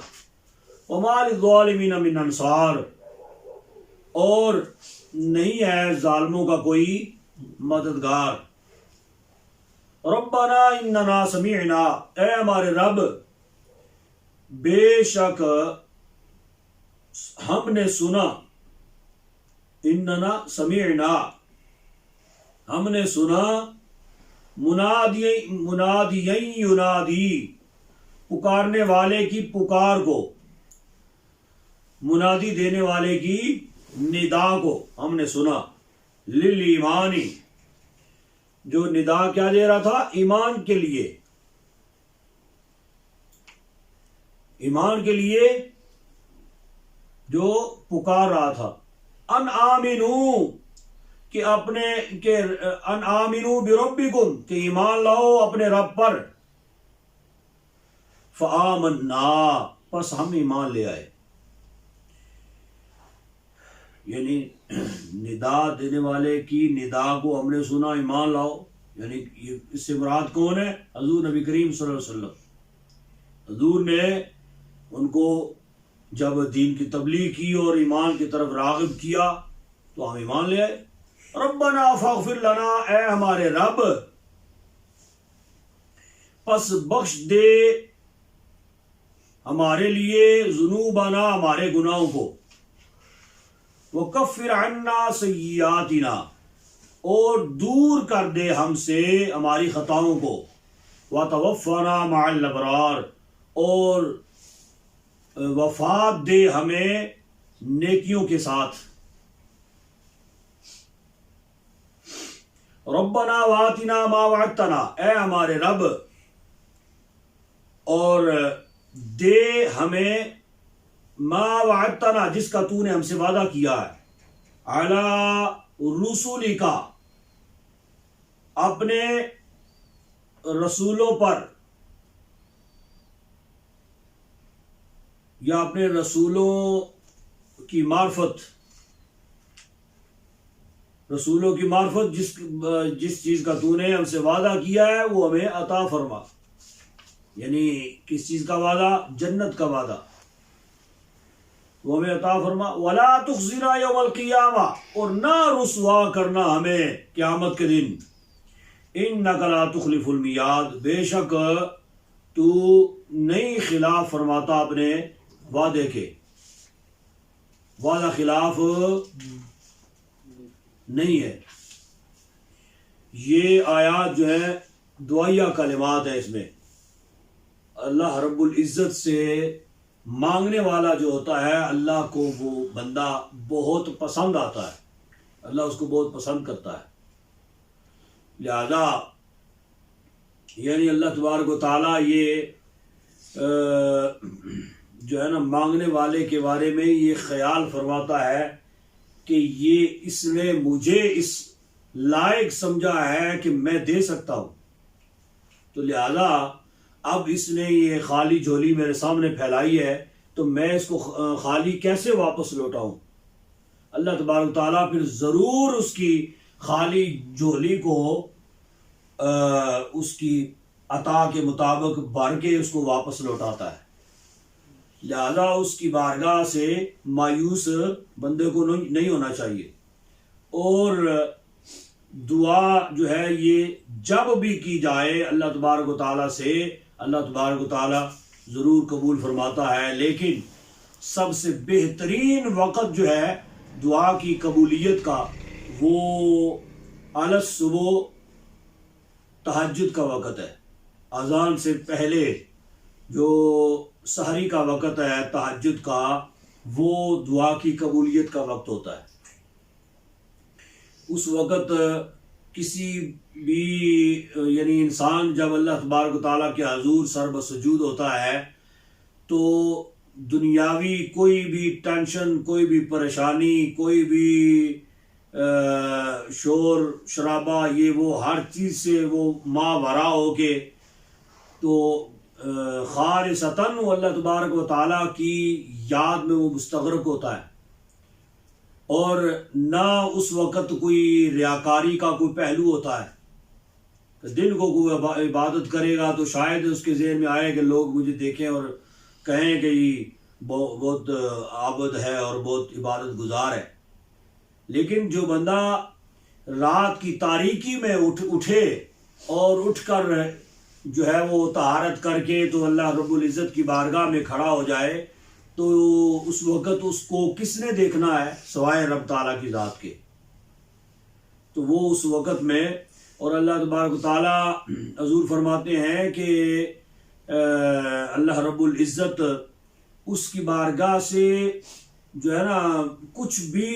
S1: वमा लिज़्ज़ालिमीन मिन अंसार, और नहीं है जालिमों का कोई मददगार। रब्बना इन्नना समीअना, ए हमारे रब बेशक हमने सुना, इन्नना समीअना हमने सुना, मुनादियन युनादी पुकारने वाले की पुकार को, मुनादी देने वाले की निदा को हमने सुना, लिल ईमानी जो निदा क्या दे रहा था, ईमान के लिए, ईमान के लिए जो पुकार रहा था। अन आमिनू कि अपने के अन आमिनू बिरब्बिकुम कि ईमान लाओ अपने रब पर। फ़आमन्ना बस हम ईमान ले आए, यानी निदा देने वाले की निदा को हमने सुना, ईमान लाओ, यानी इससे मुराद कौन है, हजूर नबी करीम सल्लल्लाहु अलैहि वसल्लम। हजूर ने उनको जब दीन की तबलीग की और ईमान की तरफ राग़िब किया तो हम ईमान ले आए। रब्बना फ़ग़फ़िर लना, ए हमारे रब पस बख्श दे हमारे लिए, ज़ुनूबना हमारे गुनाहों को, वकफ़िर अन्ना सय्यातिना और दूर कर दे हमसे हमारी खताओं को, वतवफ़्फ़ना मअल अबरार और वफ़ात दे हमें नेकियों के साथ। रब्बना वातिना मा वअदतना, ए हमारे रब और दे हमें मा वअदतना जिसका तूने हमसे वादा किया है, अला रुसूलिका अपने रसूलों पर, या अपने रसूलों की मार्फत, रसूलों की मार्फत जिस चीज का तूने हमसे वादा किया है वो हमें अता फरमा। यानी किस चीज का वादा, जन्नत का वादा, वो हमें अता फरमा। वला तुख़ज़िना यौमल क़ियामा और ना रुसवा करना हमें क़यामत के दिन। इन्नका ला तुख़लिफ़ुल मियाद बेशक तू नहीं खिलाफ फरमाता अपने वादे के, वादा खिलाफ नहीं है। ये आयात जो है दुआया कलिमात है, इसमें अल्लाह रब्बुल इज़्ज़त से मांगने वाला जो होता है अल्लाह को वो बंदा बहुत पसंद आता है, अल्लाह उसको बहुत पसंद करता है। लिहाजा यानी अल्लाह तबारक व तआला ये जो है ना मांगने वाले के बारे में ये ख्याल फरमाता है कि ये इसने मुझे इस लायक समझा है कि मैं दे सकता हूँ, तो लिहाजा अब इसने ये खाली झोली मेरे सामने फैलाई है तो मैं इसको खाली कैसे वापस लौटाऊं। अल्लाह तबारक ताला फिर ज़रूर उसकी खाली झोली को उसकी अता के मुताबिक भर के उसको वापस लौटाता है। लिहाजा उसकी बारगाह से मायूस बंदे को नहीं होना चाहिए। और दुआ जो है ये जब भी की जाए अल्लाह तबारक व तआला से, अल्लाह तबारक व तआला ज़रूर कबूल फरमाता है। लेकिन सबसे बेहतरीन वक़्त जो है दुआ की कबूलियत का, वो अलस सुबह तहज्जुद का वक़्त है। अज़ान से पहले जो सहरी का वक़्त है तहज्जुद का, वो दुआ की कबूलियत का वक्त होता है। उस वक़्त किसी भी यानी इंसान जब अल्लाह तबारक व तआला के हजूर सर बसजूद होता है तो दुनियावी कोई भी टेंशन, कोई भी परेशानी, कोई भी शोर शराबा, ये वो हर चीज़ से वो मावरा हो के तो खालिसतन अल्लाह तबारक व तआला की याद में वो मुस्तग़रक़ होता है। और ना उस वक़्त कोई रियाकारी का कोई पहलू होता है। तो दिन को कोई इबादत करेगा तो शायद उसके ज़हन में आए कि लोग मुझे देखें और कहें कि ये बहुत आबद है और बहुत इबादत गुजार है। लेकिन जो बंदा रात की तारीकी में उठे और उठकर जो है वो तहारत करके तो अल्लाह रब्बुल इज़्ज़त की बारगाह में खड़ा हो जाए, तो उस वक़्त उसको किसने देखना है सवाए रब ताला की ज़ात के। तो वो उस वक़्त में, और अल्लाह तबारक ताला हज़ूर फरमाते हैं कि अल्लाह रब्बुल इज़्ज़त उसकी बारगाह से जो है ना कुछ भी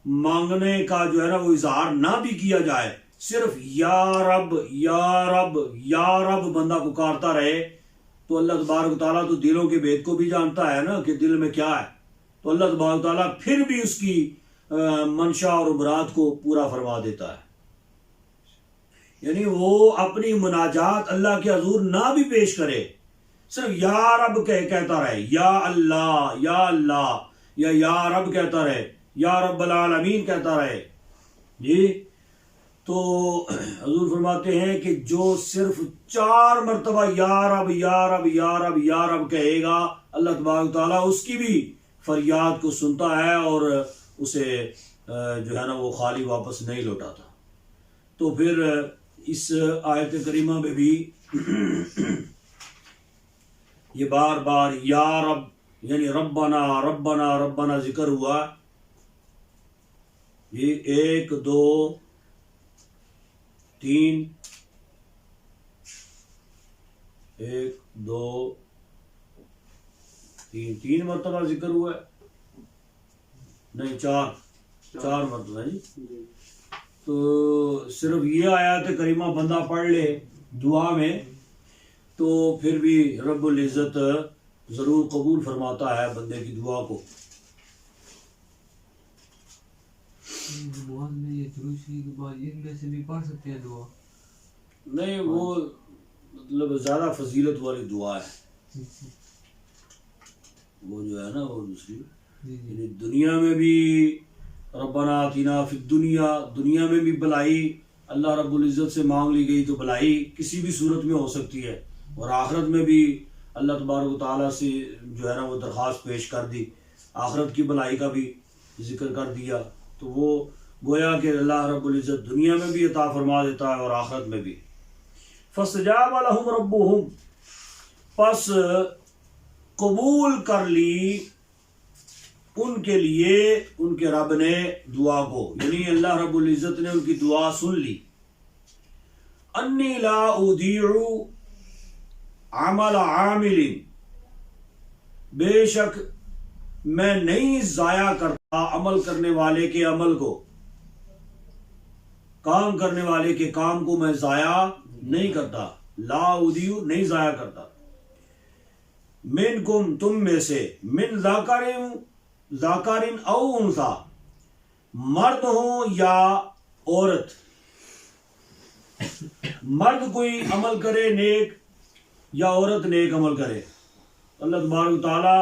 S1: मांगने का जो है ना वो इजहार ना भी किया जाए, सिर्फ या रब या रब या रब बंदा पुकारता रहे, तो अल्लाह तबारक ताला तो दिलों के भेद को भी जानता है ना कि दिल में क्या है। तो अल्लाह तबारक ताला फिर भी उसकी मंशा और मुराद को पूरा फरमा देता है। यानी वो अपनी मुनाजात अल्लाह के हजूर ना भी पेश करे, सिर्फ या रब कहता रहे, या अल्लाह या रब कहता रहे, या रब्बल आलमीन कहता रहे जी। तो हजूर फरमाते हैं कि जो सिर्फ 4 मरतबा या रब या रब या रब या रब कहेगा, अल्लाह तबारक ताला उसकी भी फरियाद को सुनता है और उसे जो है ना वो खाली वापस नहीं लौटाता। तो फिर इस आयत करीमा में भी ये बार बार या रब यानी रब्बना रब्बना रब्बना जिक्र हुआ। ये 1 2 3 1 2 3 मरतबा जिक्र हुआ है, नहीं 4 मरतबा जी। तो सिर्फ ये आयत करीमा बंदा पढ़ ले दुआ में तो फिर भी रब्बुल इज़्ज़त ज़रूर कबूल फरमाता है बंदे की दुआ को।
S2: नमाज में ये दुरूद शरीफ के बाद इनमें से भी पढ़ सकते हैं दुआ?
S1: नहीं, वो मतलब ज़्यादा फजीलत वाली दुआ है वो जो है ना वो दूसरी। दुनिया में भी रब्बना आतिना फिद दुनिया, दुनिया में भी भलाई अल्लाह रब्बुल इज़्ज़त से मांग ली गई तो भलाई किसी भी सूरत में हो सकती है, और आखिरत में भी अल्लाह तबारक ताला से जो है ना वो दरख्वास्त पेश कर दी, आखिरत की भलाई का भी जिक्र कर दिया। तो वो गोया कि अल्लाह रब्बुल इज़्ज़त दुनिया में भी अता फरमा देता है और आखिरत में भी। फस्तजाब लहुम रब्बुहुम, पस कबूल कर ली उनके लिए उनके रब ने दुआ को, यानी अल्लाह रब्बुल इज़्ज़त ने उनकी दुआ सुन ली। अन्नी ला उदीउ अमल आमिलिन, बेशक मैं नहीं जाया करता अमल करने वाले के अमल को, काम करने वाले के काम को मैं जाया नहीं करता। ला उदीउ नहीं जाया करता। मिनकुम तुम में से, मिन ज़ाकारिन औ उनसा, मर्द हो या औरत, मर्द कोई अमल करे नेक या औरत नेक अमल करे, अल्लाह तबारक ताला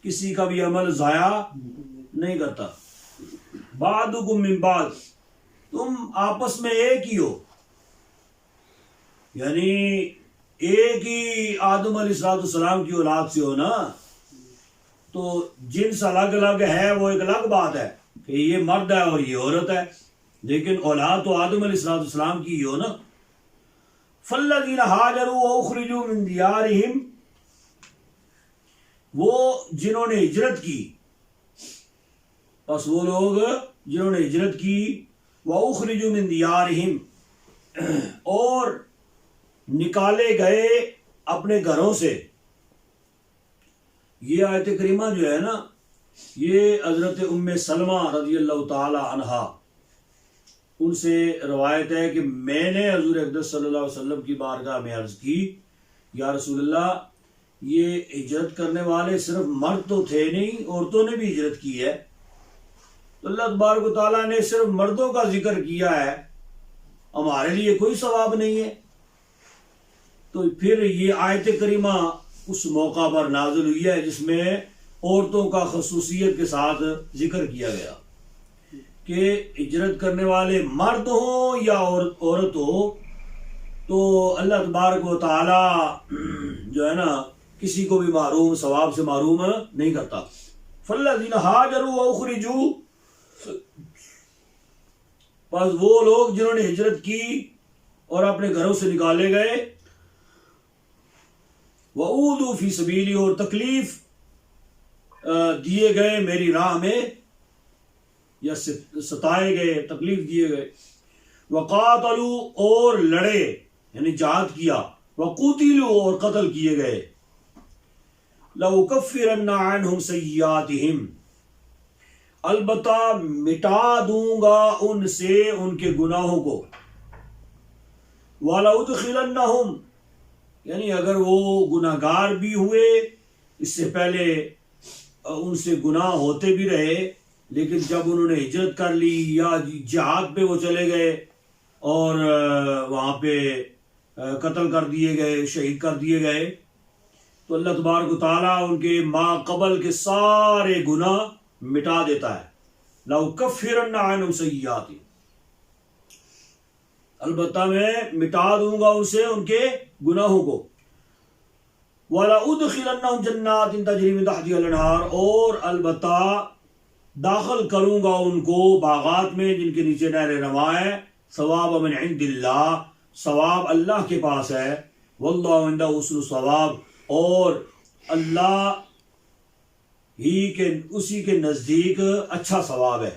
S1: किसी का भी अमल जाया नहीं करता। बादुकुम मिन बाद, तुम आपस में एक ही हो, यानी एक ही आदम अलैहिस्सलाम की औलाद से हो ना, तो जिन्स अलग अलग है वो एक अलग बात है कि ये मर्द है और ये औरत है, लेकिन औलाद तो आदम अलैहिस्सलाम की ही हो ना। फल्लज़ीना हाजरू व उखरिजू मिन दियारिहिम वो जिन्होंने हिजरत की, बस वो लोग जिन्होंने हिजरत की, व उखरिजू मिन दियारिहिम, और निकाले गए अपने घरों से। ये आयत करीमा जो है ना, ये हजरत उम्मे सलमा रजी अल्लाह ताला अन्हा उनसे रवायत है कि मैंने हजूर अक़दस सल्लल्लाहु अलैहि वसल्लम की बारगाह में अर्ज की, या रसूलल्लाह, ये हिजरत करने वाले सिर्फ मर्द तो थे नहीं, औरतों ने भी हिजरत की है। तो अल्लाह तबारक व तआला ने सिर्फ मर्दों का जिक्र किया है, हमारे लिए कोई सवाब नहीं है। तो फिर ये आयत करीमा उस मौका पर नाजिल हुई है जिसमें औरतों का खसूसियत के साथ जिक्र किया गया कि हिजरत करने वाले मर्द हो या औरत हो, तो अल्लाह तबारक व तआला जो है ना, किसी को भी मारूम, सवाब से मारूम नहीं करता। फल्लज़ीना हाजरू व उखरिजू, बस वो लोग जिन्होंने हिजरत की और अपने घरों से निकाले गए, वऊदू फी सबीली, और तकलीफ दिए गए मेरी राह में, या सताए गए, तकलीफ दिए गए। वक़ातलू, और लड़े यानी जिहाद किया। वक़ुतिलू, और कत्ल किए गए। लउकफ्फिरन्ना अन्हुम सय्यातिहिम, अलबत्ता मिटा दूंगा उनसे उनके गुनाहों को। वलउदखिलन्नहुम, यानी अगर वो गुनाहगार भी हुए, इससे पहले उनसे गुनाह होते भी रहे, लेकिन जब उन्होंने हिजरत कर ली या जिहाद पे वो चले गए और वहाँ पे कत्ल कर दिए गए, शहीद कर दिए गए, तो अल्लाह तबारक व तआला उनके माक़बल के सारे गुनाह मिटा देता है। लउकफ्फिरन्ना अन्हुम सय्यातिहिम, अलबत्ता मैं मिटा दूंगा उनसे उनके गुनाहों को। वाला उदखिलन्नहुम जन्नातिन तजरी मिन तहतिहल अनहार, और अलबत्ता दाखिल करूंगा उनको बागात में जिनके नीचे नहरें रवा है। सवाब मिन इंदिल्लाह, सवाब अल्लाह के पास है। वल्लाहु इंदहु हुस्नुल सवाब, और अल्लाह ही के उसी के नजदीक अच्छा सवाब है।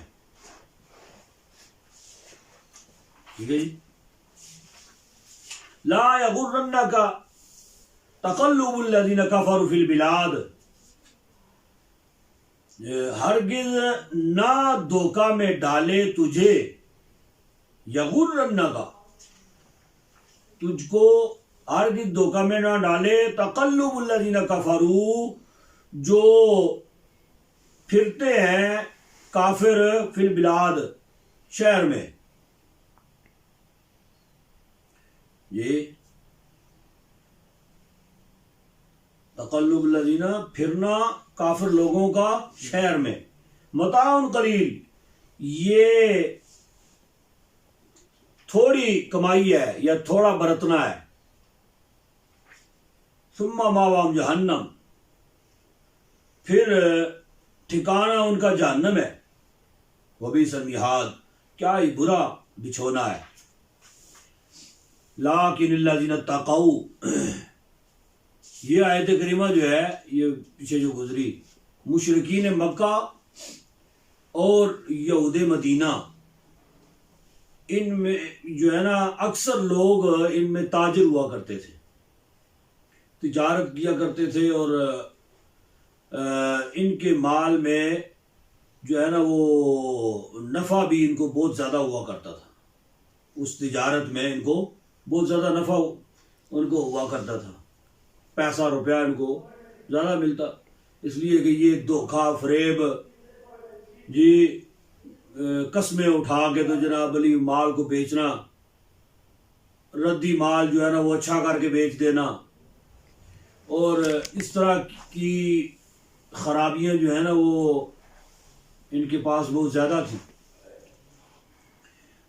S1: ठीक है जी। ला यगुर्रन्नका तक़ल्लुबुल लज़ीना कफ़रू फ़िल बिलाद, हरगिज ना धोखा में डाले तुझे, यगुर्रन्नका, तुझको हरगिज धोखा में ना डाले, तक़ल्लुबुल लज़ीना कफ़रू, जो फिरते हैं काफिर, फिल बिलाद, शहर में। ये तक़ल्लुब लज़ीना, फिरना काफिर लोगों का शहर में। मताउन कलील, ये थोड़ी कमाई है या थोड़ा बरतना है। सुम्मा मावाम जहन्नम, फिर ठिकाना उनका जहन्नम है। वबीसल मिहाद, क्या ही बुरा बिछोना है। लाकिनिल्लज़ीना तक़ऊ, ये आयत करीमा जो है, ये पीछे जो गुजरी, मुशरिकीन मक्का और यहूदे मदीना, इनमें जो है ना, अक्सर लोग इनमें ताजिर हुआ करते थे, तिजारत किया करते थे, और इनके माल में जो है ना, वो नफ़ा भी इनको बहुत ज़्यादा हुआ करता था। उस तिजारत में इनको बहुत ज़्यादा नफ़ा उनको हुआ करता था, पैसा रुपया इनको ज़्यादा मिलता, इसलिए कि ये धोखा फरेब जी, कस्में उठा के तो जनाब अली माल को बेचना, रद्दी माल जो है ना वो अच्छा करके बेच देना, और इस तरह की खराबियां जो है ना वो इनके पास बहुत ज़्यादा थी।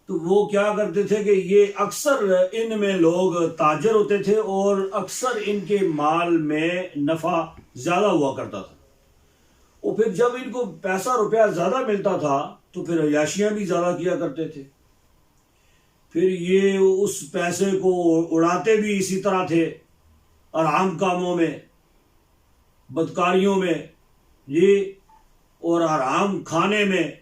S1: तो वो क्या करते थे कि ये अक्सर इनमें लोग ताजर होते थे और अक्सर इनके माल में नफ़ा ज़्यादा हुआ करता था। और फिर जब इनको पैसा रुपया ज़्यादा मिलता था तो फिर अयाशियाँ भी ज़्यादा किया करते थे। फिर ये उस पैसे को उड़ाते भी इसी तरह थे, आराम कामों में। बदकारियों में ये और हराम खाने में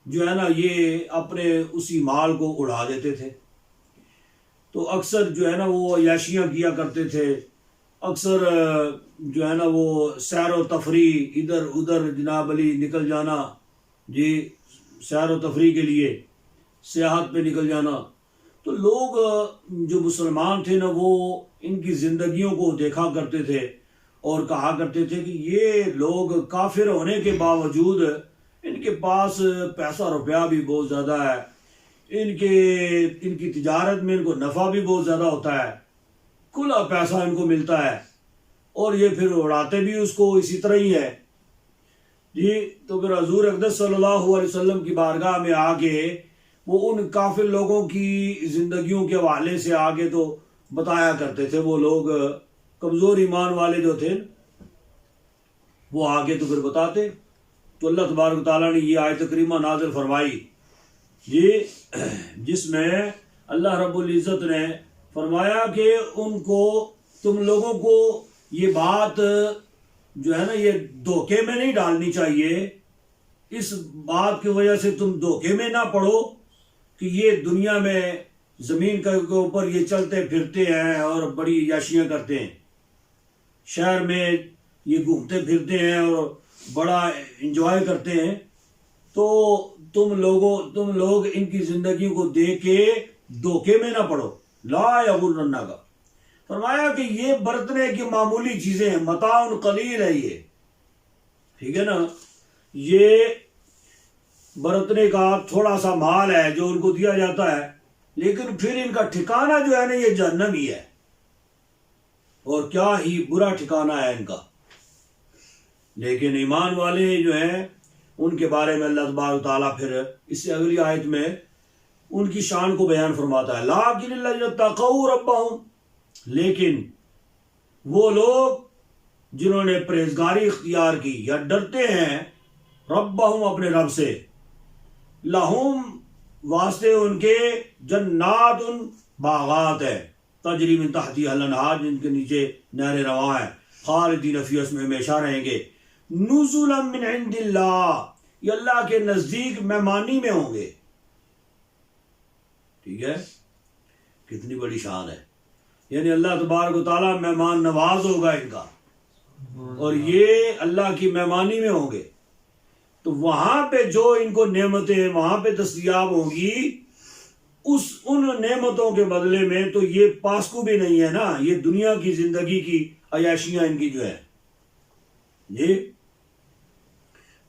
S1: जो है ना ये अपने उसी माल को उड़ा देते थे। तो अक्सर जो है ना वो अय्याशियाँ किया करते थे। अक्सर जो है ना वो सैर व तफरी इधर उधर जनाब अली निकल जाना, जी सैर व तफरी के लिए सियाहत पे निकल जाना। तो लोग जो मुसलमान थे ना वो इनकी ज़िंदगियों को देखा करते थे और कहा करते थे कि ये लोग काफिर होने के बावजूद इनके पास पैसा रुपया भी बहुत ज़्यादा है, इनकी तिजारत में इनको नफ़ा भी बहुत ज़्यादा होता है, खुला पैसा इनको मिलता है और ये फिर उड़ाते भी उसको इसी तरह ही है जी। तो फिर हजूर अक़दस सल्लल्लाहु अलैहि वसल्लम की बारगाह में आके वो उन काफिर लोगों की ज़िंदगियों के हवाले से आगे तो बताया करते थे। वो लोग कमज़ोर ईमान वाले जो थे वो आगे तो फिर बताते। तो अल्लाह तबारक तआला ने ये आयत करीमा नाज़िल फरमाई ये, जिसमें अल्लाह रब्बुल इज़्ज़त ने फरमाया कि उनको तुम लोगों को ये बात जो है ना ये धोखे में नहीं डालनी चाहिए। इस बात की वजह से तुम धोखे में ना पड़ो कि ये दुनिया में ज़मीन के ऊपर ये चलते फिरते हैं और बड़ी याशियाँ करते हैं, शहर में ये घूमते फिरते हैं और बड़ा इंजॉय करते हैं। तो तुम लोग इनकी ज़िंदगी को देख के धोखे में ना पड़ो। ला यगुर्रन्ना का फरमाया कि ये बरतने की मामूली चीज़ें हैं, मताउन कलील है ये, ठीक है ना, ये बरतने का थोड़ा सा माल है जो उनको दिया जाता है, लेकिन फिर इनका ठिकाना जो है ना ये जहन्नम ही है और क्या ही बुरा ठिकाना है इनका। लेकिन ईमान वाले जो हैं उनके बारे में अल्लाह तबारक तआला फिर इससे अगली आयत में उनकी शान को बयान फरमाता है। लाकिन तक़ौ रब्बहुम, लेकिन वो लोग जिन्होंने परहेजगारी इख्तियार की या डरते हैं रब्बहुम अपने रब से, लहुम वास्ते उनके जन्नातुन बागात है, तजरी मिन तहतिहा अल-अनहार, जिनके नीचे नहरें रवां हैं, खालिदीन फीहा में हमेशा रहेंगे, नुज़ुलन मिन इंदिल्लाह, ये अल्लाह के नज़दीक मेहमानी में होंगे। ठीक है, कितनी बड़ी शान है, यानी अल्लाह तबारक व तआला मेहमान नवाज होगा इनका और ये अल्लाह की मेहमानी में होंगे। तो वहां पे जो इनको नेमतें वहां पे दस्तयाब होंगी, उन नेमतों के बदले में तो ये पासकू भी नहीं है ना, ये दुनिया की जिंदगी की अयाशियां इनकी जो है ये।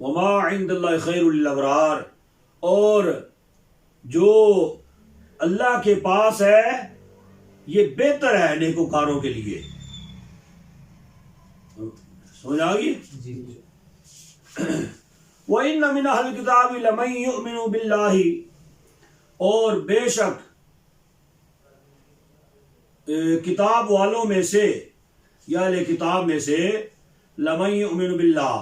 S1: वमा इंदल्लाहि खैरुल लिल अबरार, और जो अल्लाह के पास है ये बेहतर है नेकोकारों के लिए। समझ आ गई? व इन्न मिन अहलिल किताबि लमन युमिनु बिल्लाहि, और बेशक किताब वालों में से या अहले किताब में से लमन युमिनु बिल्लाह,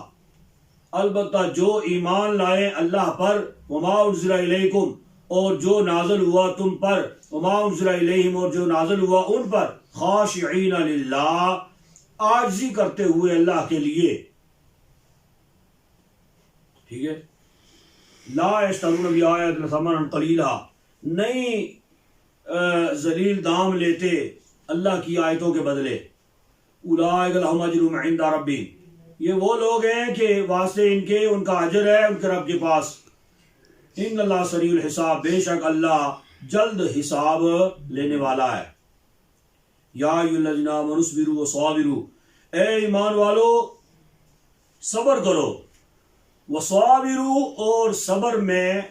S1: अलबत्ता जो ईमान लाए अल्लाह पर, वमा उन्ज़िला इलैकुम, और जो नाज़िल हुआ तुम पर, वमा उन्ज़िला इलैहिम, और जो नाज़िल हुआ उन पर, खाशिईन लिल्लाह, आजिज़ी करते हुए अल्लाह के लिए। ठीक है, ला यश्तरून बिआयातिना समनन कलीला, नहीं जलील दाम लेते अल्लाह की आयतों के बदले। उलाइका लहुम अज्रुहुम इंदा रब्बिहिम, ये वो लोग हैं कि वास्ते इनके उनका अजर है उनके रब के पास। इन्नल्लाह सरीउल हिसाब, बेशक अल्लाह जल्द हिसाब लेने वाला है। या अय्युहल्लज़ीना आमनू अस्बिरू व साबिरू, ए ईमान वालो सब्र करो, व साबिरू, और सब्र में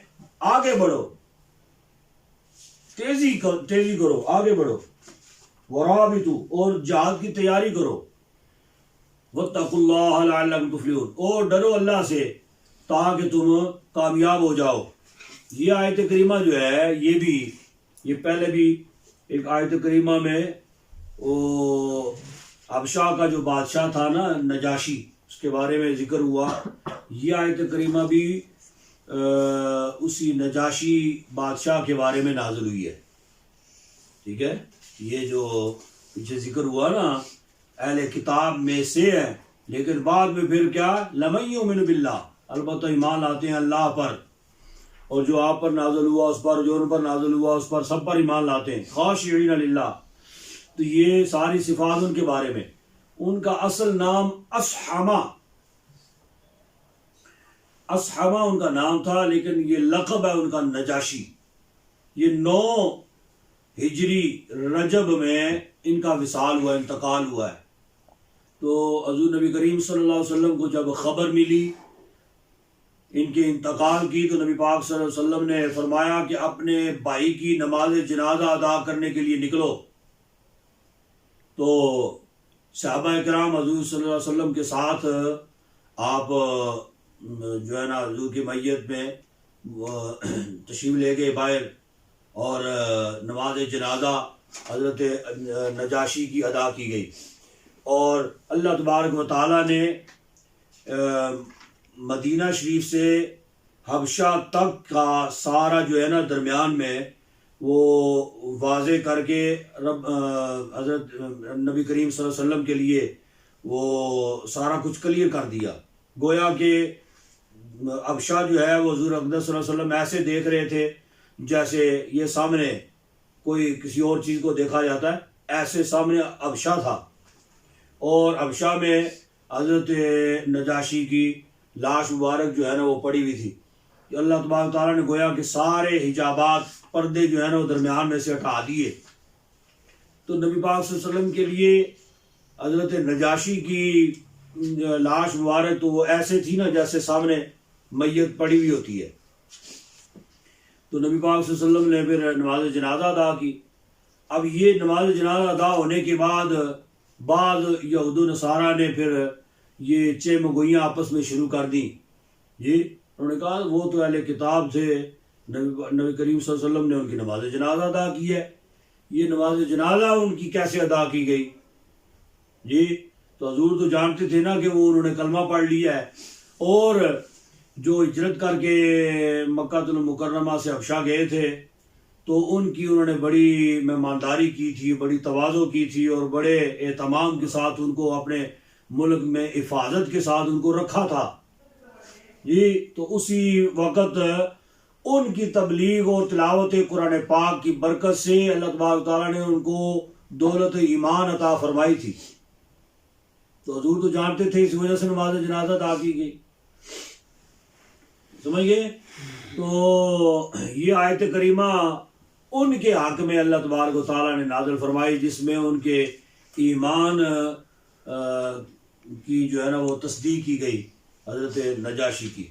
S1: आगे बढ़ो, तेजी करो, आगे बढ़ो, वराबितू, और जिहाद की तैयारी करो, वत्तकुल्लाह लअल्लकुम तुफ्लिहून, और डरो अल्लाह से ताकि तुम कामयाब हो जाओ। ये आयत करीमा जो है ये पहले भी एक आयत करीमा में वो हबशा का जो बादशाह था ना नजाशी, उसके बारे में जिक्र हुआ। ये आयत करीमा भी उसी नजाशी बादशाह के बारे में नाज़िल हुई है। ठीक है, ये जो पीछे जिक्र हुआ ना अहले किताब में से है, लेकिन बाद में फिर क्या, लमयुमिन बिल्लाह, अलबत्ता ईमान लाते हैं अल्लाह पर, और जो आप पर नाज़िल हुआ उस पर, जो उन पर नाज़िल हुआ उस पर, सब पर ईमान लाते हैं। खाशिईन लिल्लाह, तो ये सारी सिफात उनके बारे में। उनका असल नाम असहमा उनका नाम था, लेकिन ये लक़ब है उनका नजाशी। ये 9 हिजरी रजब में इनका विसाल हुआ, इंतकाल हुआ है। तो हज़ूर नबी करीम सल्लल्लाहु अलैहि वसल्लम को जब खबर मिली इनके इंतकाल की, तो नबी पाक सल्लल्लाहु अलैहि वसल्लम ने फरमाया कि अपने भाई की नमाज जनाजा अदा करने के लिए निकलो। तो सहाबा किराम हज़ूर सल्लल्लाहु अलैहि वसल्लम के साथ आप जो है ना हज़ूर की मैयत में तशरीफ़ ले गए बाहर, और नमाज जनाजा हज़रत नजाशी की अदा की गई। और अल्लाह तबारक व तआला ने मदीना शरीफ से हबशा तक का सारा जो है ना दरमियान में वो वाज़े करके हज़रत नबी करीम सल्लल्लाहु अलैहि वसल्लम के लिए वो सारा कुछ क्लियर कर दिया। गोया कि हबशा जो है वो हुज़ूर अक़दस सल्लल्लाहु अलैहि वसल्लम ऐसे देख रहे थे जैसे ये सामने कोई किसी और चीज़ को देखा जाता है, ऐसे सामने हबशा था। और हबशा में हज़रत नजाशी की लाश मुबारक जो है ना वो पड़ी हुई थी। कि अल्लाह तबारक ताला ने गोया कि सारे हिजाबात, पर्दे जो है ना वो दरमियान में से हटा दिए। तो नबी पाक सल्लल्लाहु अलैहि वसल्लम के लिए हज़रत नजाशी की लाश मुबारक तो वो ऐसे थी ना जैसे सामने मैयत पड़ी हुई होती है। तो नबी पाक सल्लल्लाहु अलैहि वसल्लम ने फिर नमाज जनाजा अदा की। अब ये नमाज जनाजा अदा होने के बाद यहूद नसारा ने फिर ये चेमगोइयाँ आपस में शुरू कर दी। जी, उन्होंने कहा वो तो अहले किताब थे, नबी करीम सल्लल्लाहु अलैहि वसल्लम ने उनकी नमाज जनाजा अदा की है, ये नमाज जनाजा उनकी कैसे अदा की गई? जी, तो हजूर तो जानते थे ना कि वो उन्होंने कलमा पढ़ लिया है, और जो हिजरत करके मक्कातुल मुकर्रमा से हबशा गए थे तो उनकी उन्होंने बड़ी मेहमानदारी की थी, बड़ी तवाज़ो की थी, और बड़े एहतमाम के साथ उनको अपने मुल्क में हिफाजत के साथ उनको रखा था। जी, तो उसी वक़्त उनकी तबलीग और तिलावत कुरान पाक की बरकत से अल्लाह तबारक ताला ने उनको दौलत ईमान अता फरमाई थी। तो हजूर तो जानते थे, इस वजह से नमाज जनाजा अदा की गई। समझ गए? तो ये आयत करीमा उनके हक में अल्लाह तबारक ताला ने नाज़िल फरमाई, जिसमें उनके ईमान की जो है ना वो तस्दीक की गई हज़रत नजाशी की।